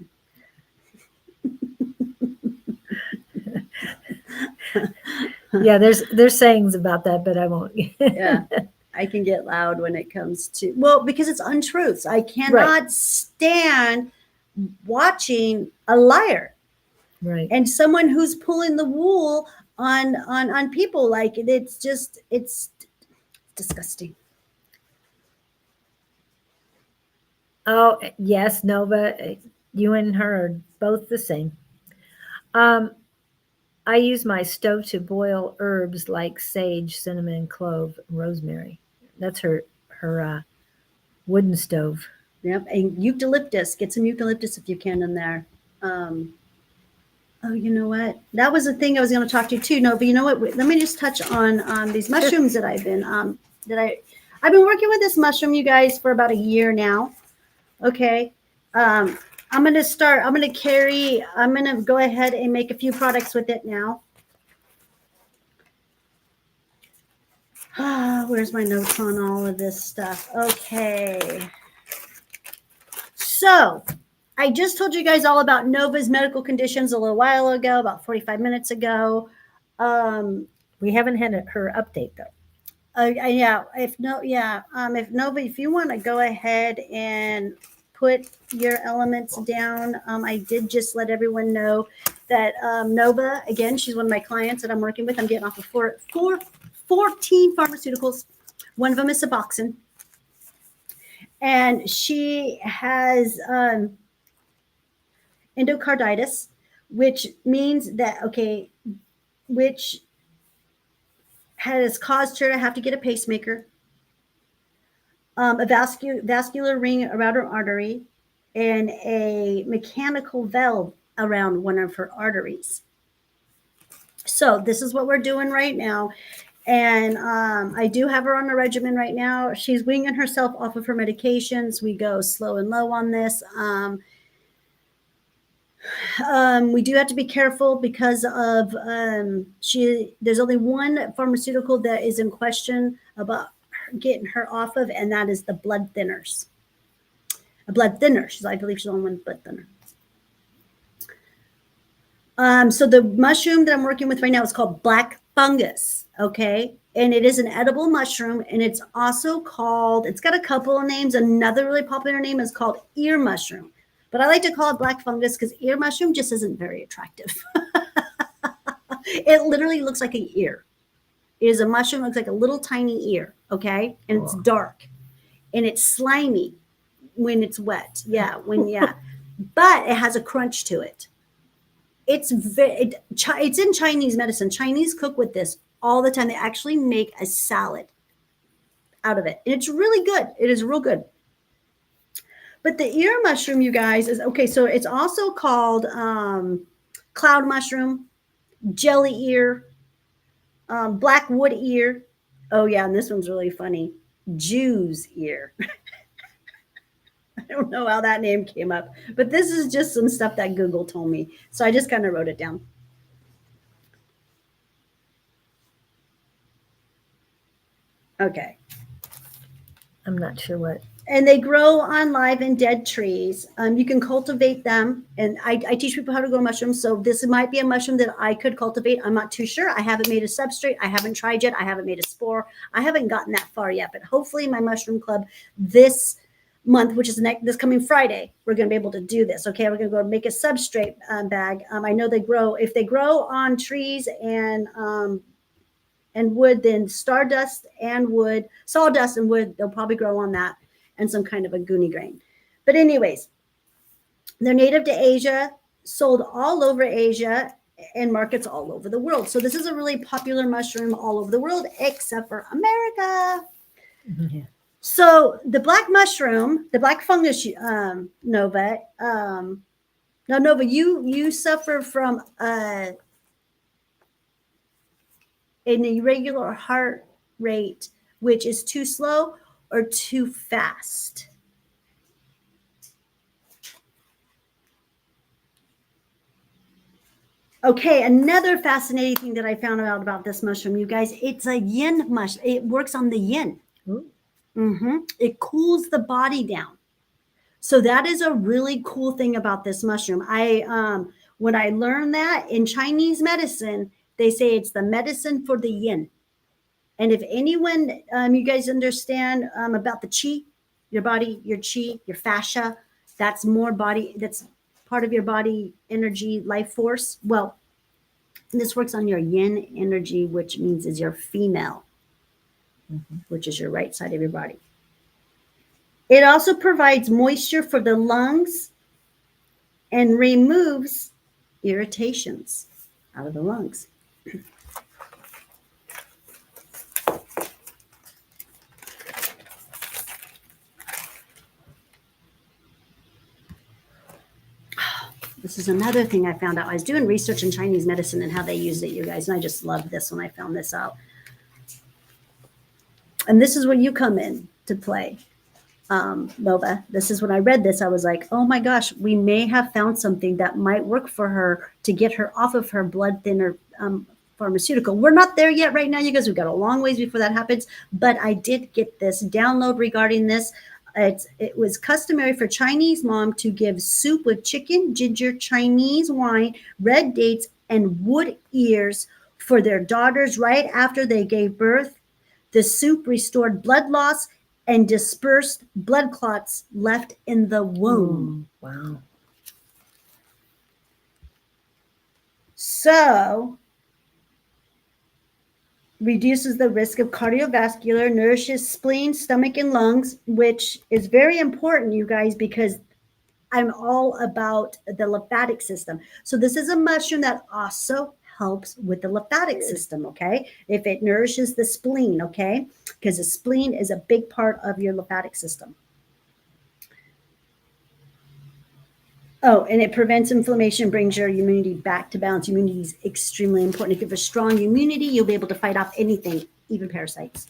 yeah, there's sayings about that, but I won't. Yeah. I can get loud when it comes to, because it's untruths. I cannot stand watching a liar Right. and someone who's pulling the wool on people. Like it's disgusting. Oh, yes, Nova, you and her are both the same. Um, I use my stove to boil herbs like sage, cinnamon, clove, rosemary. That's her wooden stove. Yep, and eucalyptus. Get some eucalyptus if you can in there. Um, oh, you know what? That was the thing I was going to talk to you too. No, but you know what? Let me just touch on these mushrooms that I've been I've been working with this mushroom, you guys, for about a year now. Okay. I'm going to start. I'm going to go ahead and make a few products with it now. Where's my notes on all of this stuff? Okay. So I just told you guys all about Nova's medical conditions a little while ago, about 45 minutes ago. We haven't had her update though. If Nova, if you want to go ahead and put your elements down, I did just let everyone know that Nova, again, she's one of my clients that I'm working with. I'm getting off of 14 pharmaceuticals. One of them is Suboxone. And she has endocarditis, which means that, which has caused her to have to get a pacemaker, a vascular ring around her artery, and a mechanical valve around one of her arteries. So this is what we're doing right now. And I do have her on a regimen right now. She's weaning herself off of her medications. We go slow and low on this. We do have to be careful because of there's only one pharmaceutical that is in question about getting her off of, and that is the blood thinners. A blood thinner. I believe she's on one blood thinner. So the mushroom that I'm working with right now is called black fungus. Okay. And it is an edible mushroom, and it's also called, it's got a couple of names. Another really popular name is called ear mushroom. But I like to call it black fungus because ear mushroom just isn't very attractive. It literally looks like an ear. It is a mushroom, looks like a little tiny ear, okay? And it's dark. And it's slimy when it's wet. But it has a crunch to it. It's in Chinese medicine. Chinese cook with this all the time. They actually make a salad out of it. And it's really good. It is real good. But the ear mushroom, you guys, is okay. So it's also called cloud mushroom, jelly ear, blackwood ear. Oh, yeah. And this one's really funny. Jew's ear. I don't know how that name came up, but this is just some stuff that Google told me. So I just kind of wrote it down. Okay. I'm not sure what. And they grow on live and dead trees. You can cultivate them. And I teach people how to grow mushrooms. So this might be a mushroom that I could cultivate. I'm not too sure. I haven't made a substrate. I haven't tried yet. I haven't made a spore. I haven't gotten that far yet. But hopefully my mushroom club this month, which is this coming Friday, we're going to be able to do this. Okay, we're going to go make a substrate bag. I know they grow, if they grow on trees and wood, then sawdust and wood, they'll probably grow on that, and some kind of a goonie grain. But anyways, they're native to Asia, sold all over Asia, and markets all over the world. So this is a really popular mushroom all over the world, except for America. Yeah. So the black mushroom, the black fungus, Nova. Now, Nova, you suffer from an irregular heart rate, which is too slow or too fast. Okay, another fascinating thing that I found out about this mushroom, you guys, it's a yin mushroom. It works on the yin. It cools the body down. So that is a really cool thing about this mushroom. When I learned that in Chinese medicine, they say it's the medicine for the yin. And if anyone, you guys understand about the chi, your body, your chi, your fascia, that's more body, that's part of your body energy, life force. Well, This works on your yin energy, which means is your female, which is your right side of your body. It also provides moisture for the lungs and removes irritations out of the lungs. This is another thing I found out. I was doing research in Chinese medicine and how they use it, you guys, and I just loved this when I found this out. And this is where you come in to play, Nova. This is when I read this, I was like, oh my gosh, we may have found something that might work for her to get her off of her blood thinner pharmaceutical. We're not there yet right now, you guys. We've got a long ways before that happens, but I did get this download regarding this. It was customary for Chinese mom to give soup with chicken, ginger, Chinese wine, red dates, and wood ears for their daughters right after they gave birth. The soup restored blood loss and dispersed blood clots left in the womb. Wow. So, reduces the risk of cardiovascular, nourishes spleen, stomach, and lungs, which is very important, you guys, because I'm all about the lymphatic system. So this is a mushroom that also helps with the lymphatic system, okay? If it nourishes the spleen, okay? Because the spleen is a big part of your lymphatic system. Oh, and it prevents inflammation, brings your immunity back to balance. Immunity is extremely important. If you have a strong immunity, you'll be able to fight off anything, even parasites.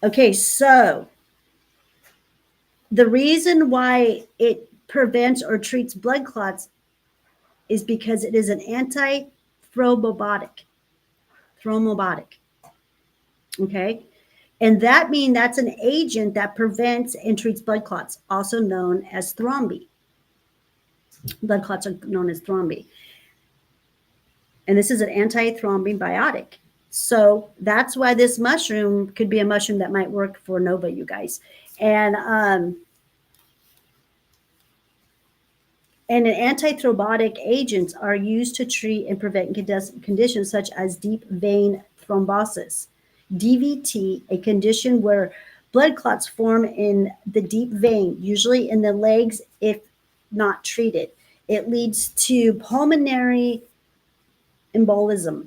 Okay, so the reason why it prevents or treats blood clots is because it is an anti-thrombotic. Okay? And that means that's an agent that prevents and treats blood clots, also known as thrombi. Blood clots are known as thrombi. And this is an anti-thrombin biotic. So that's why this mushroom could be a mushroom that might work for Nova, you guys. And antithrombotic agents are used to treat and prevent conditions such as deep vein thrombosis. DVT, a condition where blood clots form in the deep vein, usually in the legs if not treated. It leads to pulmonary embolism,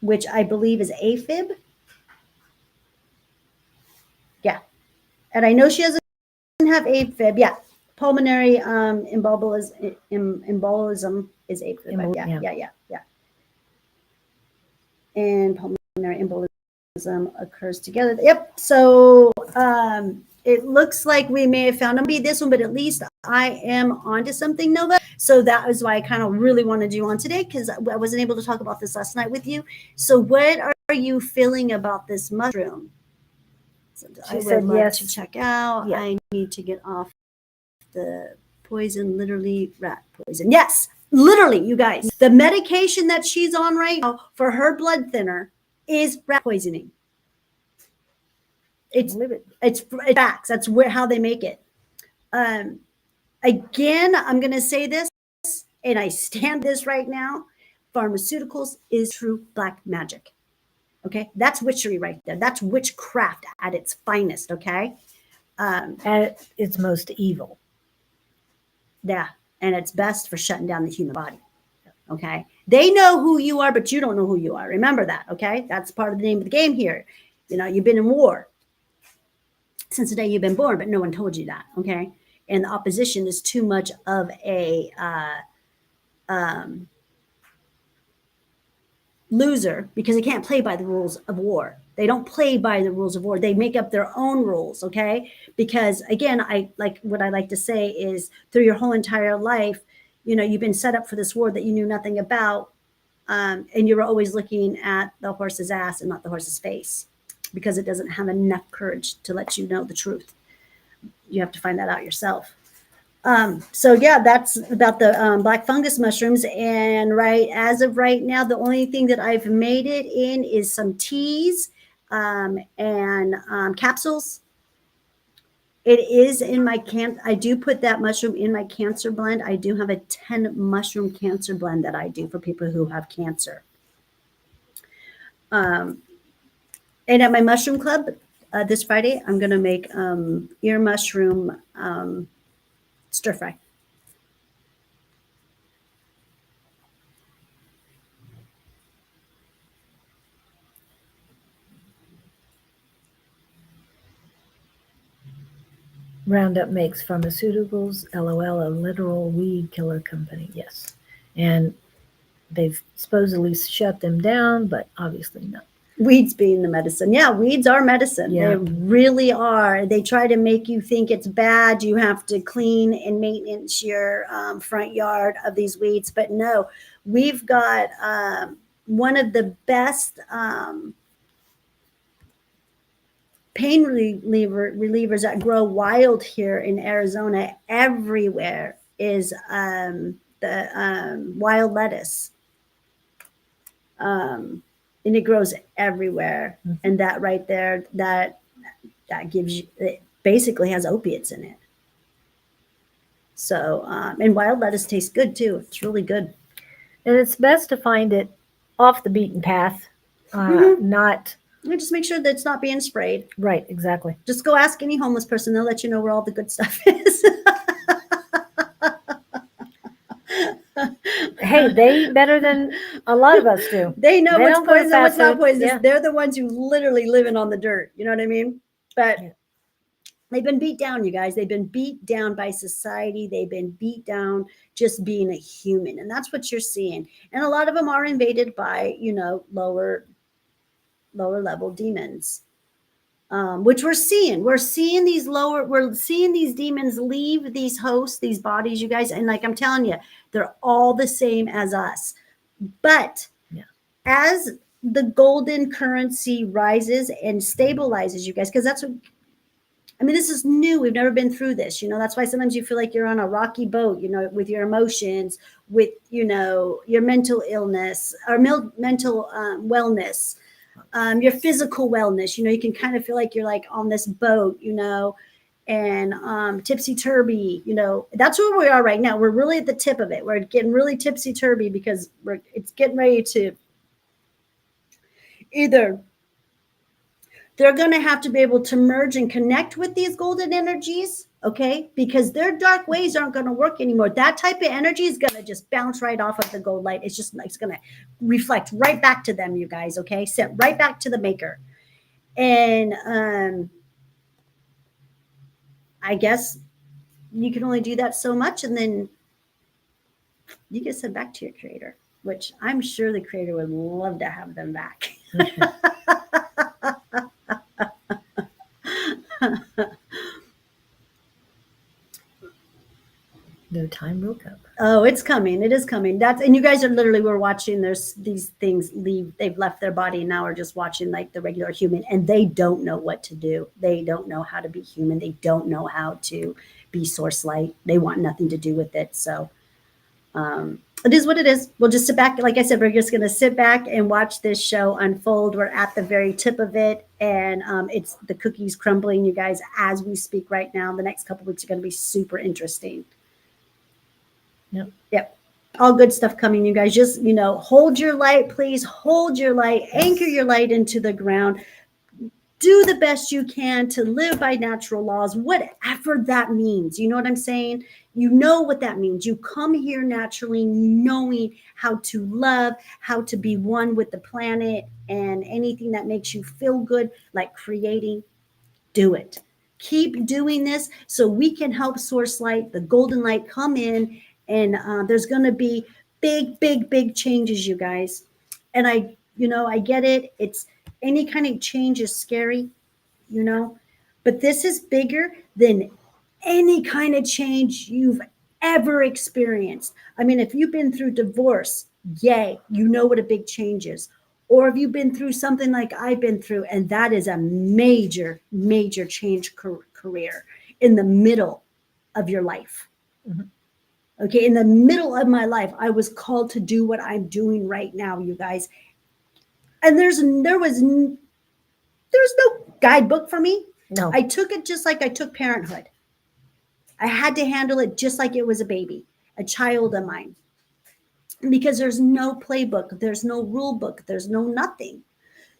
which I believe is AFib. Yeah. And I know she doesn't have AFib. Yeah. Pulmonary embolism is AFib. Yeah. And pulmonary embolism occurs together. Yep. So it looks like we may have found this one, but at least I am onto something, Nova. So that is why I kind of really wanted you on today, because I wasn't able to talk about this last night with you. So what are you feeling about this mushroom? So I would love yes to check out. Yeah. I need to get off the poison, literally rat poison. Yes, literally, you guys. The medication that she's on right now for her blood thinner is rat poisoning. It's facts. That's how they make it. Again, I'm going to say this, and I stand this right now. Pharmaceuticals is true black magic. Okay, that's witchery right there. That's witchcraft at its finest. Okay, at its most evil. Yeah, and it's best for shutting down the human body. Okay, they know who you are, but you don't know who you are. Remember that. Okay, that's part of the name of the game here. You know, you've been in war since the day you've been born, but no one told you that. Okay, and the opposition is too much of a loser because they can't play by the rules of war. They don't play by the rules of war. They make up their own rules, okay? Because again, what I like to say is through your whole entire life, you know, you've been set up for this war that you knew nothing about, and you were always looking at the horse's ass and not the horse's face because it doesn't have enough courage to let you know the truth. You have to find that out yourself. So yeah, that's about the black fungus mushrooms. And as of right now, the only thing that I've made it in is some teas and capsules. It is in my I do put that mushroom in my cancer blend. I do have a 10 mushroom cancer blend that I do for people who have cancer. And at my mushroom club this Friday, I'm going to make ear mushroom stir fry. Roundup makes pharmaceuticals, LOL, a literal weed killer company. Yes. And they've supposedly shut them down, but obviously not. Weeds being the medicine. Yeah, weeds are medicine. Yeah. They really are. They try to make you think it's bad. You have to clean and maintenance your front yard of these weeds. But no, we've got one of the best pain relievers that grow wild here in Arizona everywhere is the wild lettuce. And it grows everywhere. Mm-hmm. And that right there, that gives you, it basically has opiates in it. So, and wild lettuce tastes good too. It's really good. And it's best to find it off the beaten path, not. You just make sure that it's not being sprayed. Right, exactly. Just go ask any homeless person. They'll let you know where all the good stuff is. Hey, they eat better than a lot of us do. They know what's poisonous and what's not poisonous. Yeah. They're the ones who literally living on the dirt. You know what I mean? But they've been beat down, you guys. They've been beat down by society. They've been beat down just being a human. And that's what you're seeing. And a lot of them are invaded by, lower level demons. Which we're seeing. We're seeing these demons leave these hosts, these bodies, you guys. And like I'm telling you, they're all the same as us. But as the golden currency rises and stabilizes, you guys, because that's what, this is new. We've never been through this. That's why sometimes you feel like you're on a rocky boat, with your emotions, with, your mental illness or mental wellness. Your physical wellness, you can kind of feel like you're like on this boat, and tipsy-turvy, that's where we are right now. We're really at the tip of it. We're getting really tipsy-turvy because it's getting ready to either they're going to have to be able to merge and connect with these golden energies, okay? Because their dark ways aren't going to work anymore. That type of energy is going to just bounce right off of the gold light. It's going to reflect right back to them, you guys, okay? Sent right back to the maker. And I guess you can only do that so much, and then you get sent back to your creator, which I'm sure the creator would love to have them back. No time will come. Oh, it's coming. It is coming. And you guys are literally, we're watching these things leave. They've left their body and now we're just watching like the regular human, and they don't know what to do. They don't know how to be human. They don't know how to be source light. They want nothing to do with it. So it is what it is. We'll just sit back. Like I said, we're just going to sit back and watch this show unfold. We're at the very tip of it. And it's the cookies crumbling, you guys, as we speak right now. The next couple of weeks are going to be super interesting. Yep. All good stuff coming, you guys. Just, hold your light, please. Hold your light. Anchor your light into the ground. Do the best you can to live by natural laws, whatever that means. You know what I'm saying? You know what that means. You come here naturally knowing how to love, how to be one with the planet, and anything that makes you feel good, like creating, do it. Keep doing this so we can help Source Light, the golden light, come in. And there's going to be big changes, you guys. And I get it. It's any kind of change is scary, but this is bigger than any kind of change you've ever experienced. If you've been through divorce, yay, you know what a big change is. Or if you've been through something like I've been through, and that is a major change career in the middle of your life. Mm-hmm. Okay, in the middle of my life, I was called to do what I'm doing right now, you guys. And there's no guidebook for me. No. I took it just like I took parenthood. I had to handle it just like it was a baby, a child of mine, because there's no playbook, there's no rule book, there's no nothing.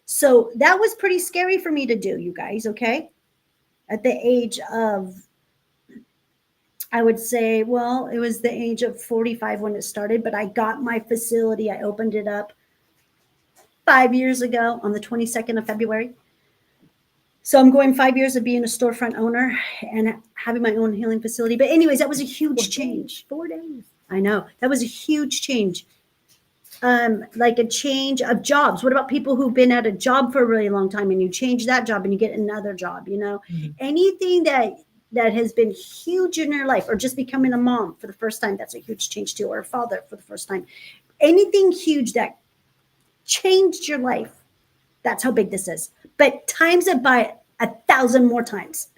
So that was pretty scary for me to do, you guys, okay? At the age of, I would say, well, it was the age of 45 when it started, but I got my facility. I opened it up 5 years ago on the 22nd of February. So I'm going 5 years of being a storefront owner and having my own healing facility. But anyways, that was a huge change. 4 days. I know that was a huge change. Like a change of jobs. What about people who've been at a job for a really long time and you change that job and you get another job, you know, anything that has been huge in your life, or just becoming a mom for the first time, that's a huge change too, or a father for the first time. Anything huge that changed your life, that's how big this is. But times it by 1,000 more times.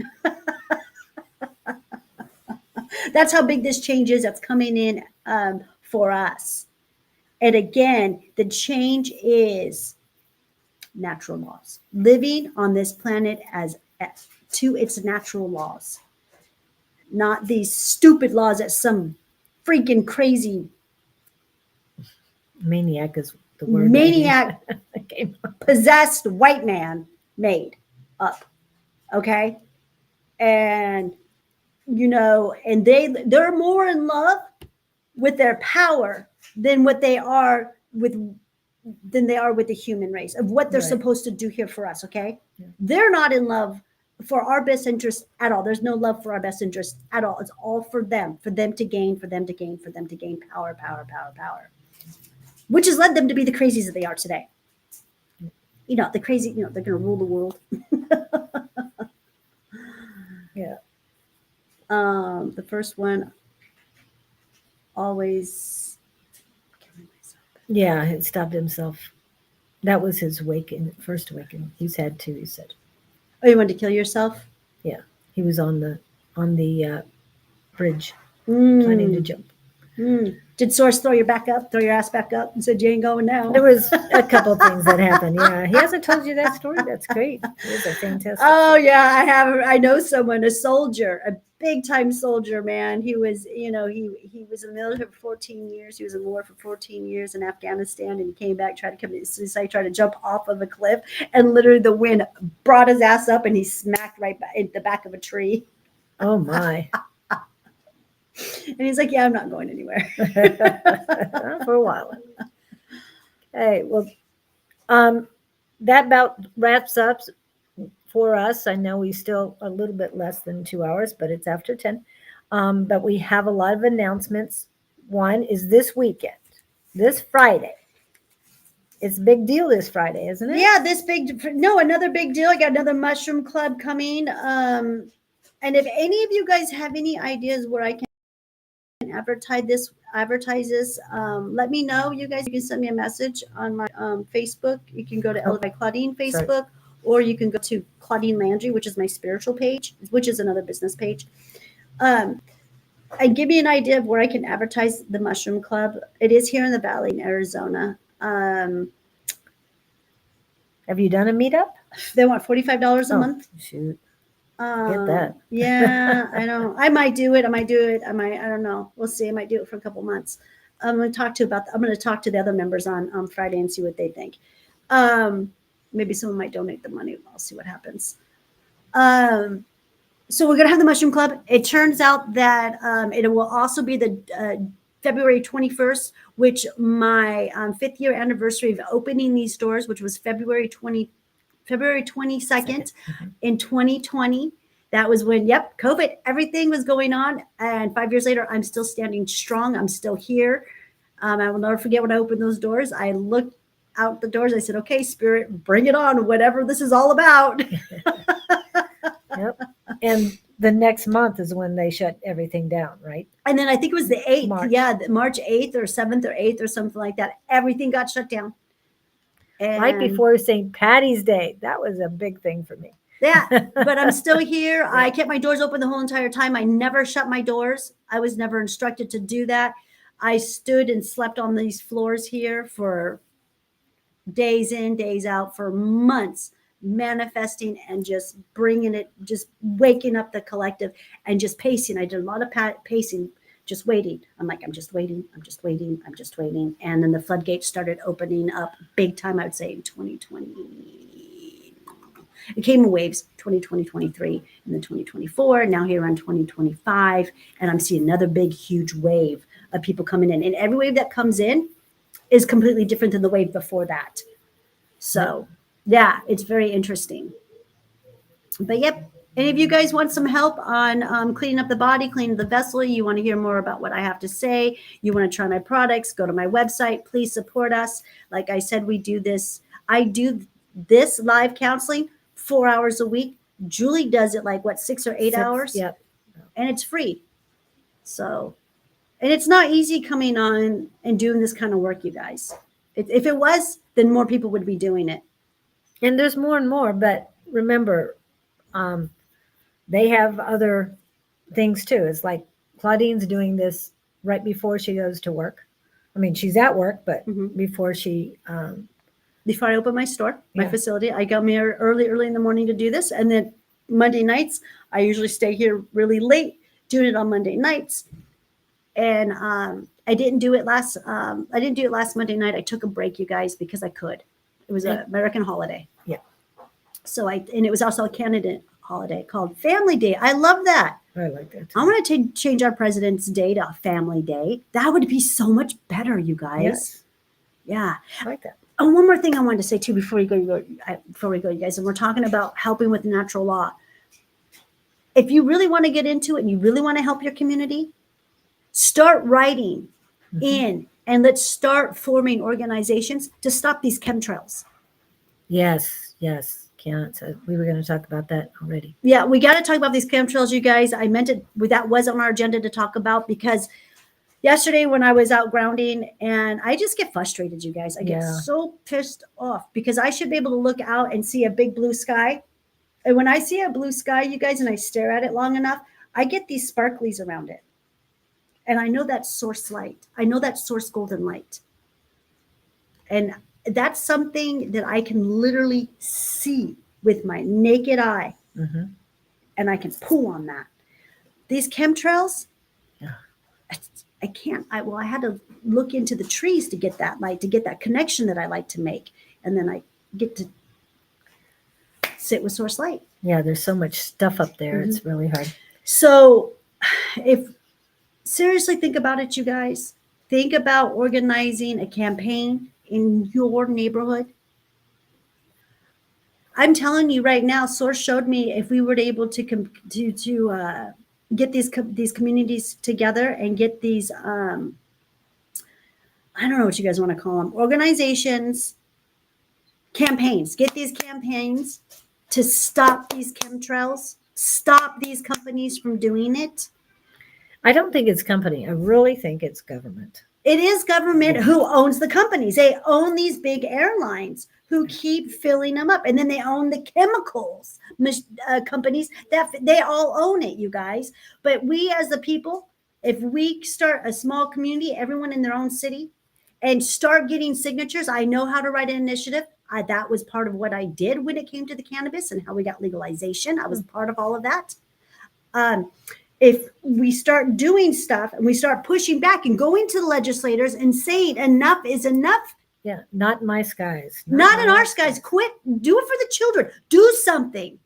That's how big this change is that's coming in for us. And again, the change is natural laws. Living on this planet as to its natural laws. Not these stupid laws that some freaking crazy Maniac is the word. maniac Okay. possessed white man made up. Okay? And you know, and they're more in love with their power than what they are with the human race, of what they're Right. supposed to do here for us. Okay? Yeah. They're not in love for our best interest at all. There's no love for our best interest at all. It's all for them to gain power, which has led them to be the crazies that they are today. You know, the crazy, you know, they're going to rule the world. Yeah. The first one, always killing myself. Yeah, he stopped himself. That was his first awakening. He's had two, he said. Oh, you wanted to kill yourself? He was on the bridge planning to jump. Did Source throw your ass back up and said, you ain't going now? There was a couple of things that happened. Yeah. He hasn't told you that story. That's great. It was a fantastic Oh story. yeah, I know someone, a soldier, a big time soldier, man. He was, you know, he was in the military for 14 years. He was in war for 14 years in Afghanistan, and he came back, tried to commit suicide, tried to jump off of a cliff, and literally the wind brought his ass up and he smacked right in the back of a tree. Oh my. And he's like, yeah, I'm not going anywhere. For a while. Okay, well, that about wraps up for us. I know we still a little bit less than 2 hours, but it's after 10. But we have a lot of announcements. One is this weekend, this Friday. It's a big deal this Friday, isn't it? Yeah, another big deal. I got another mushroom club coming. And if any of you guys have any ideas where I can advertise this, let me know. You guys, you can send me a message on my Facebook. You can go to Ella by Claudene Facebook, or you can go to Claudene Landry, which is my spiritual page, which is another business page. And give me an idea of where I can advertise the Mushroom Club. It is here in the Valley in Arizona. Have you done a meetup? They want $45 a month. Shoot. Get that. Yeah, I know. I might do it. I don't know. We'll see. I might do it for a couple months. I'm going to talk to the other members on Friday and see what they think. Maybe someone might donate the money. I'll see what happens. So we're going to have the Mushroom Club. It turns out that it will also be the February 21st, which my 5th year anniversary of opening these doors, which was February 22nd in 2020. That was when, COVID, everything was going on. And 5 years later, I'm still standing strong. I'm still here. I will never forget when I opened those doors. I looked out the doors. I said, okay, Spirit, bring it on, whatever this is all about. Yep. And the next month is when they shut everything down, right? And then I think it was the 8th. March. Yeah, March 8th or 7th or 8th or something like that. Everything got shut down. And Right before St. Patty's Day. That was a big thing for me. Yeah, but I'm still here. I kept my doors open the whole entire time. I never shut my doors. I was never instructed to do that. I stood and slept on these floors here for days in, days out, for months, manifesting and just bringing it, just waking up the collective and just pacing. I did a lot of pacing, just waiting. I'm like, I'm just waiting. I'm just waiting. I'm just waiting. And then the floodgates started opening up big time, I would say in 2020. It came in waves, 2020, 23, and then 2024. Now here on 2025. And I'm seeing another big, huge wave of people coming in. And every wave that comes in is completely different than the wave before that. So, yeah, it's very interesting. But yep, any of you guys want some help on cleaning up the body, cleaning the vessel? You want to hear more about what I have to say? You want to try my products? Go to my website. Please support us. Like I said, we do this. I do this live counseling 4 hours a week. Julie does it like what, 6 or 8 hours? Yep. And it's free. So, and it's not easy coming on and doing this kind of work, you guys. If it was, then more people would be doing it. And there's more and more, but remember, they have other things too. It's like Claudene's doing this right before she goes to work. I mean, she's at work, but before she, before I open my store, my Yeah. facility, I come here early in the morning to do this. And then Monday nights, I usually stay here really late doing it on Monday nights. And I didn't do it last Monday night. I took a break, you guys, because I could. It was an American holiday. Yeah. So and it was also a Canadian holiday called Family Day. I love that. I like that too. I want to change our President's Day to Family Day. That would be so much better, you guys. Yes. Yeah. I like that. Oh, one more thing I wanted to say too before we go, you guys, and we're talking about helping with natural law. If you really want to get into it and you really want to help your community, start writing in and let's start forming organizations to stop these chemtrails. Yes. Can't. So we were going to talk about that already. Yeah, we got to talk about these chemtrails, you guys. I meant it. That was on our agenda to talk about because yesterday when I was out grounding, and I just get frustrated, you guys. I get so pissed off because I should be able to look out and see a big blue sky. And when I see a blue sky, you guys, and I stare at it long enough, I get these sparklies around it. And I know that's source light. I know that's source golden light. And that's something that I can literally see with my naked eye. And I can pull on that. These chemtrails, I can't. I had to look into the trees to get that light, to get that connection that I like to make. And then I get to sit with source light. Yeah, there's so much stuff up there. It's really hard. So seriously think about it, you guys. Think about organizing a campaign in your neighborhood. I'm telling you right now, Source showed me if we were able to get these communities together and get these, I don't know what you guys want to call them, organizations, campaigns, get these campaigns to stop these chemtrails, stop these companies from doing it. I don't think it's company. I really think it's government. It is government who owns the companies. They own these big airlines who keep filling them up. And then they own the chemicals companies that they all own it, you guys. But we as the people, if we start a small community, everyone in their own city, and start getting signatures, I know how to write an initiative. That was part of what I did when it came to the cannabis and how we got legalization. I was part of all of that. If we start doing stuff and we start pushing back and going to the legislators and saying enough is enough. Yeah, not in my skies. Not in our skies. Quit. Do it for the children. Do something.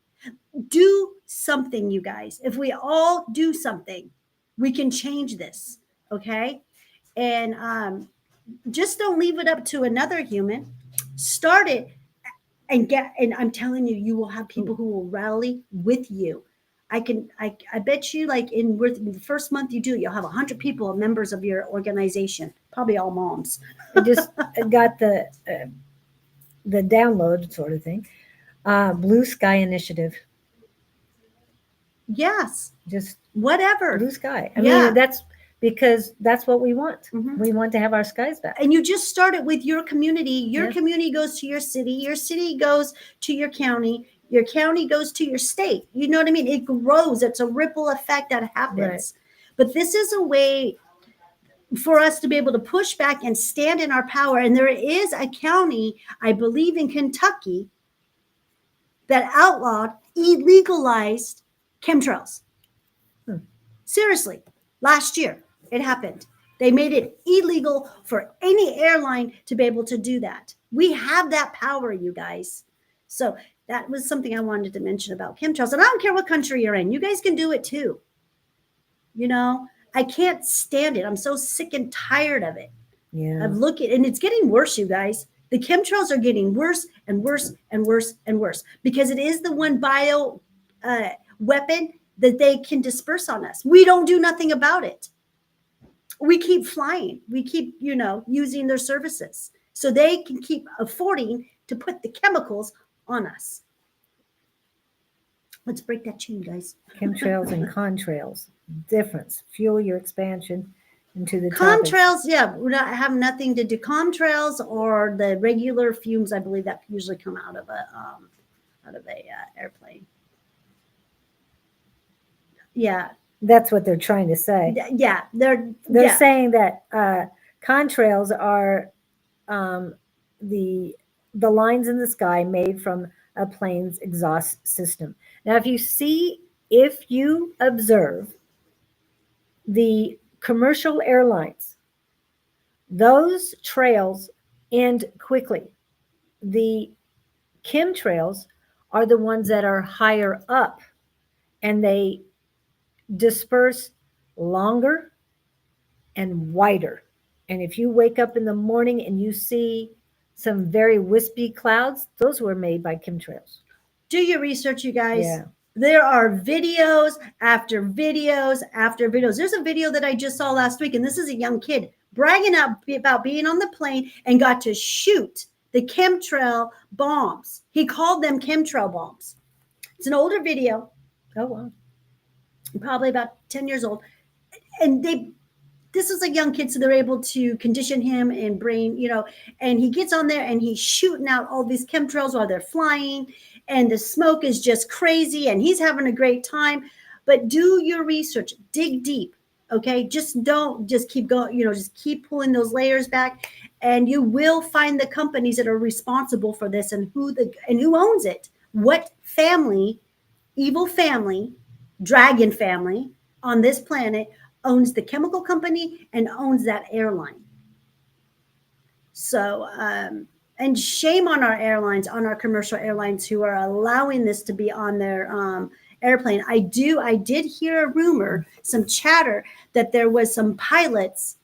Do something, you guys. If we all do something, we can change this. Okay? And just don't leave it up to another human. Start it and I'm telling you, you will have people who will rally with you. I bet you like in the first month you do, you'll have 100 people, members of your organization, probably all moms. I just got the download sort of thing. Blue Sky Initiative. Yes. Just whatever. Blue Sky. I mean, that's because that's what we want. We want to have our skies back. And you just start it with your community. Your community goes to your city goes to your county goes to your state. You know what I mean? It grows. It's a ripple effect that happens. Right. But this is a way for us to be able to push back and stand in our power. And there is a county, I believe in Kentucky, that outlawed, illegalized chemtrails. Seriously, last year it happened. They made it illegal for any airline to be able to do that. We have that power, you guys. So that was something I wanted to mention about chemtrails. And I don't care what country you're in, you guys can do it too. I can't stand it. I'm so sick and tired of it. Yeah. I've looked at, and it's getting worse, you guys. The chemtrails are getting worse and worse and worse and worse because it is the one bio weapon that they can disperse on us. We don't do nothing about it. We keep flying. We keep, using their services so they can keep affording to put the chemicals on us. Let's break that chain, guys. Chemtrails and contrails. Difference. Fuel your expansion into the topics. Contrails, yeah, have nothing to do. Contrails or the regular fumes, I believe that usually come out of a airplane. Yeah, That's what they're trying to say. yeah, they're saying that contrails are the lines in the sky made from a plane's exhaust system. Now, if you observe the commercial airlines, those trails end quickly. The chemtrails are the ones that are higher up, and they disperse longer and wider. And if you wake up in the morning and you see some very wispy clouds, those were made by chemtrails. Do your research, you guys. Yeah. There are videos after videos after videos. There's a video that I just saw last week, and this is a young kid bragging about being on the plane and got to shoot the chemtrail bombs. He called them chemtrail bombs. It's an older video. Oh, wow. Probably about 10 years old. And this is a young kid, so they're able to condition him and brain, and he gets on there and he's shooting out all these chemtrails while they're flying, and the smoke is just crazy, and he's having a great time. But do your research, dig deep, okay? Just keep going, just keep pulling those layers back, and you will find the companies that are responsible for this and who owns it. What family, evil family, dragon family on this planet owns the chemical company and owns that airline. So, and shame on our airlines, on our commercial airlines who are allowing this to be on their airplane. I did hear a rumor, some chatter that there was some pilots,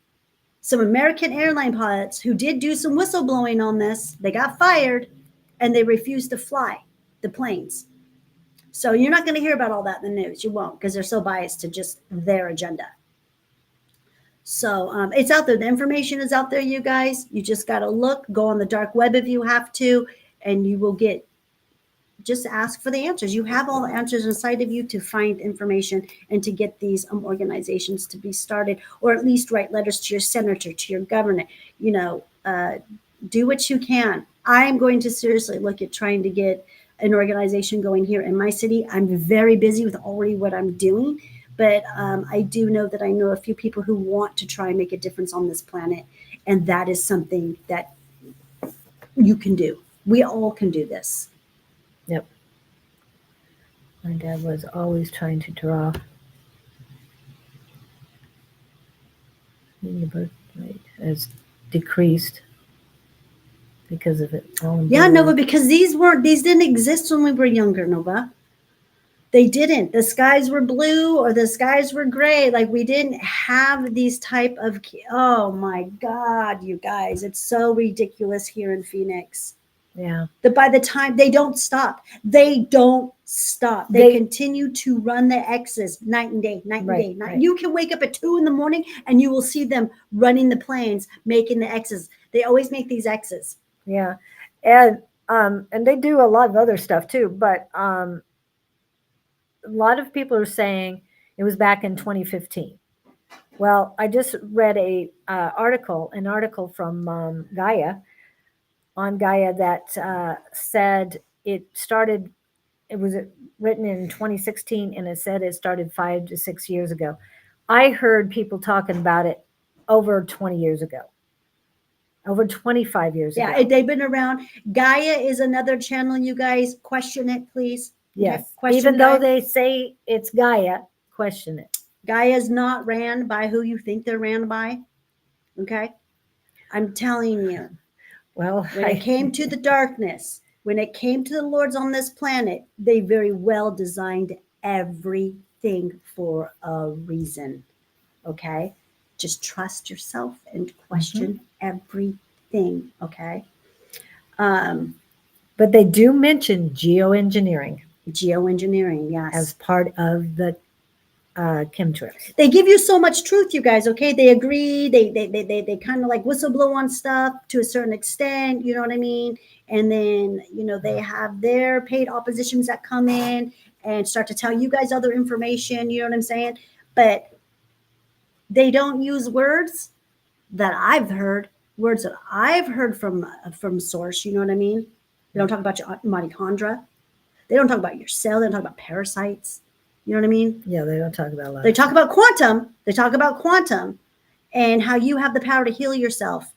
some American airline pilots who did do some whistleblowing on this. They got fired and they refused to fly the planes. So you're not going to hear about all that in the news. You won't, because they're so biased to just their agenda. So it's out there. The information is out there, you guys. You just got to look, go on the dark web if you have to, and you will just ask for the answers. You have all the answers inside of you to find information and to get these organizations to be started, or at least write letters to your senator, to your governor. Do what you can. I am going to seriously look at trying to get an organization going here in my city. I'm very busy with already what I'm doing, but I do know that I know a few people who want to try and make a difference on this planet, and that is something that you can do. We all can do this. Yep. My dad was always trying to draw. The birth rate has decreased because of it. Yeah, Nova, because these didn't exist when we were younger, Nova. They didn't. The skies were blue or the skies were gray. Like, we didn't have these type of, oh my God, you guys, it's so ridiculous here in Phoenix. Yeah. That by the time they don't stop. They continue to run the X's night and day, night and day. Right. You can wake up at 2 a.m. and you will see them running the planes, making the X's. They always make these X's. Yeah. And they do a lot of other stuff too, but a lot of people are saying it was back in 2015. Well, I just read an article from Gaia, on Gaia, that said it was written in 2016, and it said it started 5 to 6 years ago. I heard people talking about it over 20 years ago. over 25 years Yeah, ago. they've been around. Gaia is another channel. You guys question it, please. Yes. Okay, question Even though Gaia. they say it's Gaia, question it. Gaia is not ran by who you think they're ran by. Okay. I'm telling you, Well, when it came to the darkness, when it came to the lords on this planet, they very well designed everything for a reason. Okay. Just trust yourself and question everything. Okay. but they do mention geoengineering Geoengineering, yes. as part of the chemtrails. They give you so much truth, you guys. Okay, they agree. They kind of like whistleblow on stuff to a certain extent. You know what I mean? And then they have their paid oppositions that come in and start to tell you guys other information. You know what I'm saying? But they don't use words that I've heard. Words that I've heard from source. You know what I mean? They don't talk about your mitochondria. They don't talk about your cell. They don't talk about parasites. You know what I mean? Yeah, they don't talk about a lot. They talk about quantum. They talk about quantum and how you have the power to heal yourself.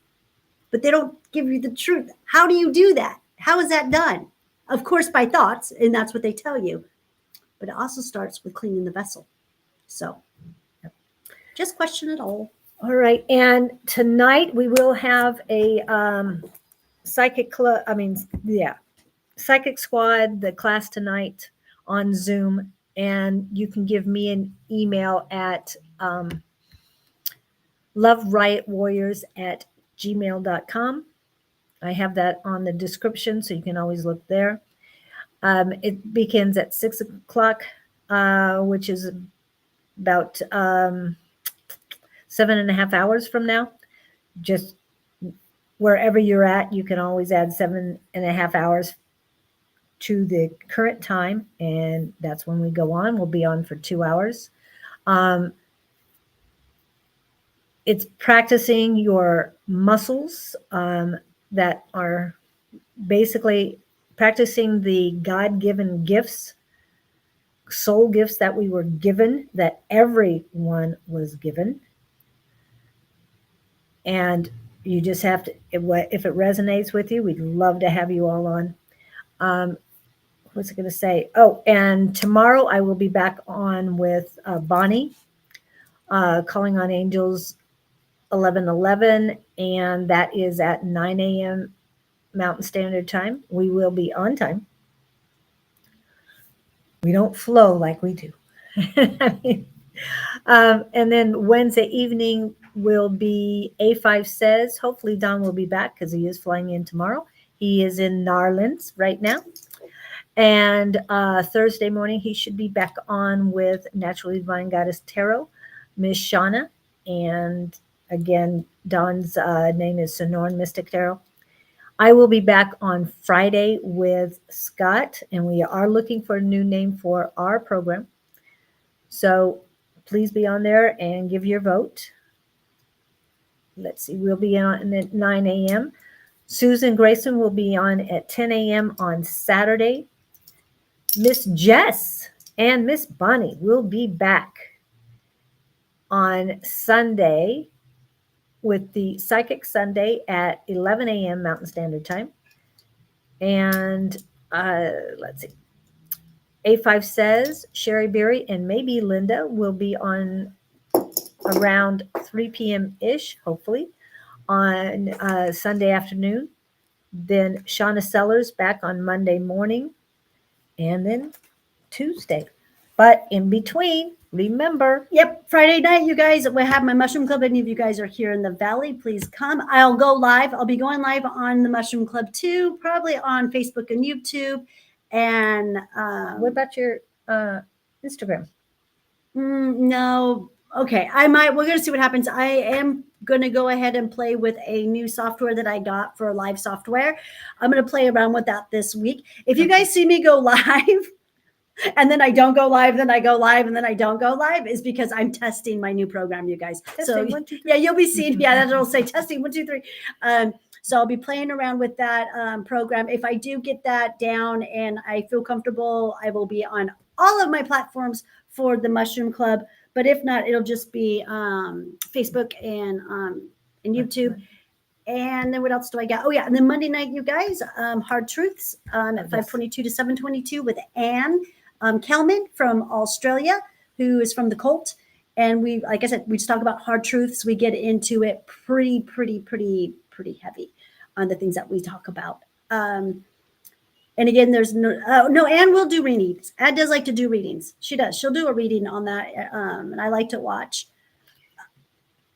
But they don't give you the truth. How do you do that? How is that done? Of course, by thoughts, and that's what they tell you. But it also starts with cleaning the vessel. So just question it all. All right. And tonight we will have a psychic club. Psychic squad, the class tonight on Zoom. And you can give me an email at loveriotwarriors@gmail.com. I have that on the description, so you can always look there. It begins at 6 o'clock, which is about 7.5 hours from now. Just wherever you're at, you can always add 7.5 hours to the current time, and that's when we go on. We'll be on for 2 hours. It's practicing your muscles that are basically practicing the God-given gifts, soul gifts that we were given, that everyone was given. And you just have to, if it resonates with you, we'd love to have you all on. What's I going to say? Oh, and tomorrow I will be back on with Bonnie, Calling on Angels 11:11, and that is at 9 a.m. Mountain Standard Time. We will be on time. We don't flow like we do. And then Wednesday evening will be A5 Says. Hopefully Don will be back because he is flying in tomorrow. He is in Narlands right now. And Thursday morning, he should be back on with Naturally Divine Goddess Tarot, Miss Shauna. And again, Don's name is Sonoran Mystic Tarot. I will be back on Friday with Scott, and we are looking for a new name for our program. So please be on there and give your vote. Let's see, we'll be on at 9 a.m. Susan Grayson will be on at 10 a.m. on Saturday. Miss Jess and Miss Bonnie will be back on Sunday with the Psychic Sunday at 11 a.m. Mountain Standard Time. And let's see. A5 Says Sherry Berry and maybe Linda will be on around 3 p.m.-ish, hopefully, on Sunday afternoon. Then Shauna Sellers back on Monday morning. And then Tuesday. But in between, remember. Yep, Friday night, you guys, we have my Mushroom Club. Any of you guys are here in the Valley, please come. I'll go live. I'll be going live on the Mushroom Club too, probably on Facebook and YouTube. And what about your Instagram? No. Okay, we're gonna see what happens. I am gonna go ahead and play with a new software that I got for live software. I'm gonna play around with that this week. If you guys see me go live and then I don't go live, then I go live, and then I don't go live, is because I'm testing my new program, you guys. Testing, 1, 2, 3. Yeah, you'll be seeing. Yeah, that'll say testing 1, 2, 3. So I'll be playing around with that program. If I do get that down and I feel comfortable, I will be on all of my platforms for the Mushroom Club. But if not, it'll just be Facebook and YouTube. And then what else do I got? Oh yeah, and then Monday night, you guys, Hard Truths at 5:22 to 7:22 with Anne Kelman from Australia, who is from the cult. And we, like I said, we just talk about hard truths. We get into it pretty heavy on the things that we talk about. And again, there's no, Anne will do readings. Anne does like to do readings. She does. She'll do a reading on that. And I like to watch.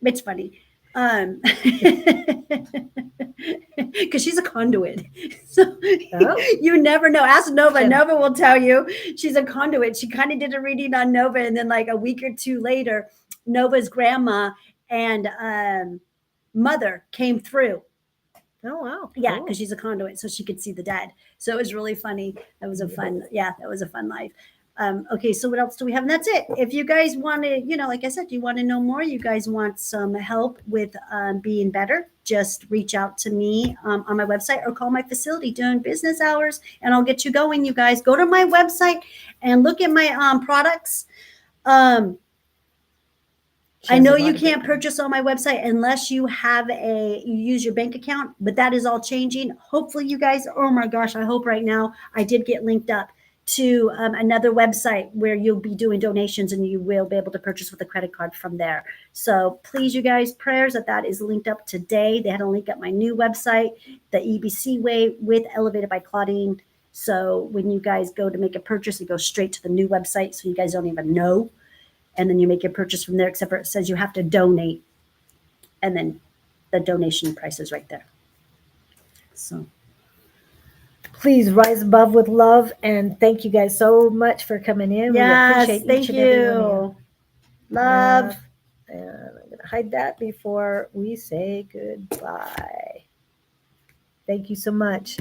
It's funny. Because she's a conduit. So you never know. Ask Nova. Yeah. Nova will tell you she's a conduit. She kind of did a reading on Nova, and then like a week or two later, Nova's grandma and mother came through. Oh wow. Yeah, Cool. because she's a conduit, so she could see the dead. So it was really funny. That was a fun, that was a fun life. Okay, so what else do we have? And that's it. If you guys want to, like I said, you want to know more, you guys want some help with being better, just reach out to me on my website or call my facility during business hours, and I'll get you going. You guys go to my website and look at my products. I know you can't purchase on my website unless you use your bank account, but that is all changing. Hopefully you guys, oh my gosh, I hope right now I did get linked up to another website where you'll be doing donations and you will be able to purchase with a credit card from there. So please, you guys, prayers that is linked up today. They had to link up my new website, the EBC way with Elevated by Claudene. So when you guys go to make a purchase, it goes straight to the new website. So you guys don't even know. And then you make your purchase from there, except for it says you have to donate. And then the donation price is right there. So please rise above with love, and thank you guys so much for coming in. Yes, we appreciate thank each and every one of you. Love. And I'm going to hide that before we say goodbye. Thank you so much.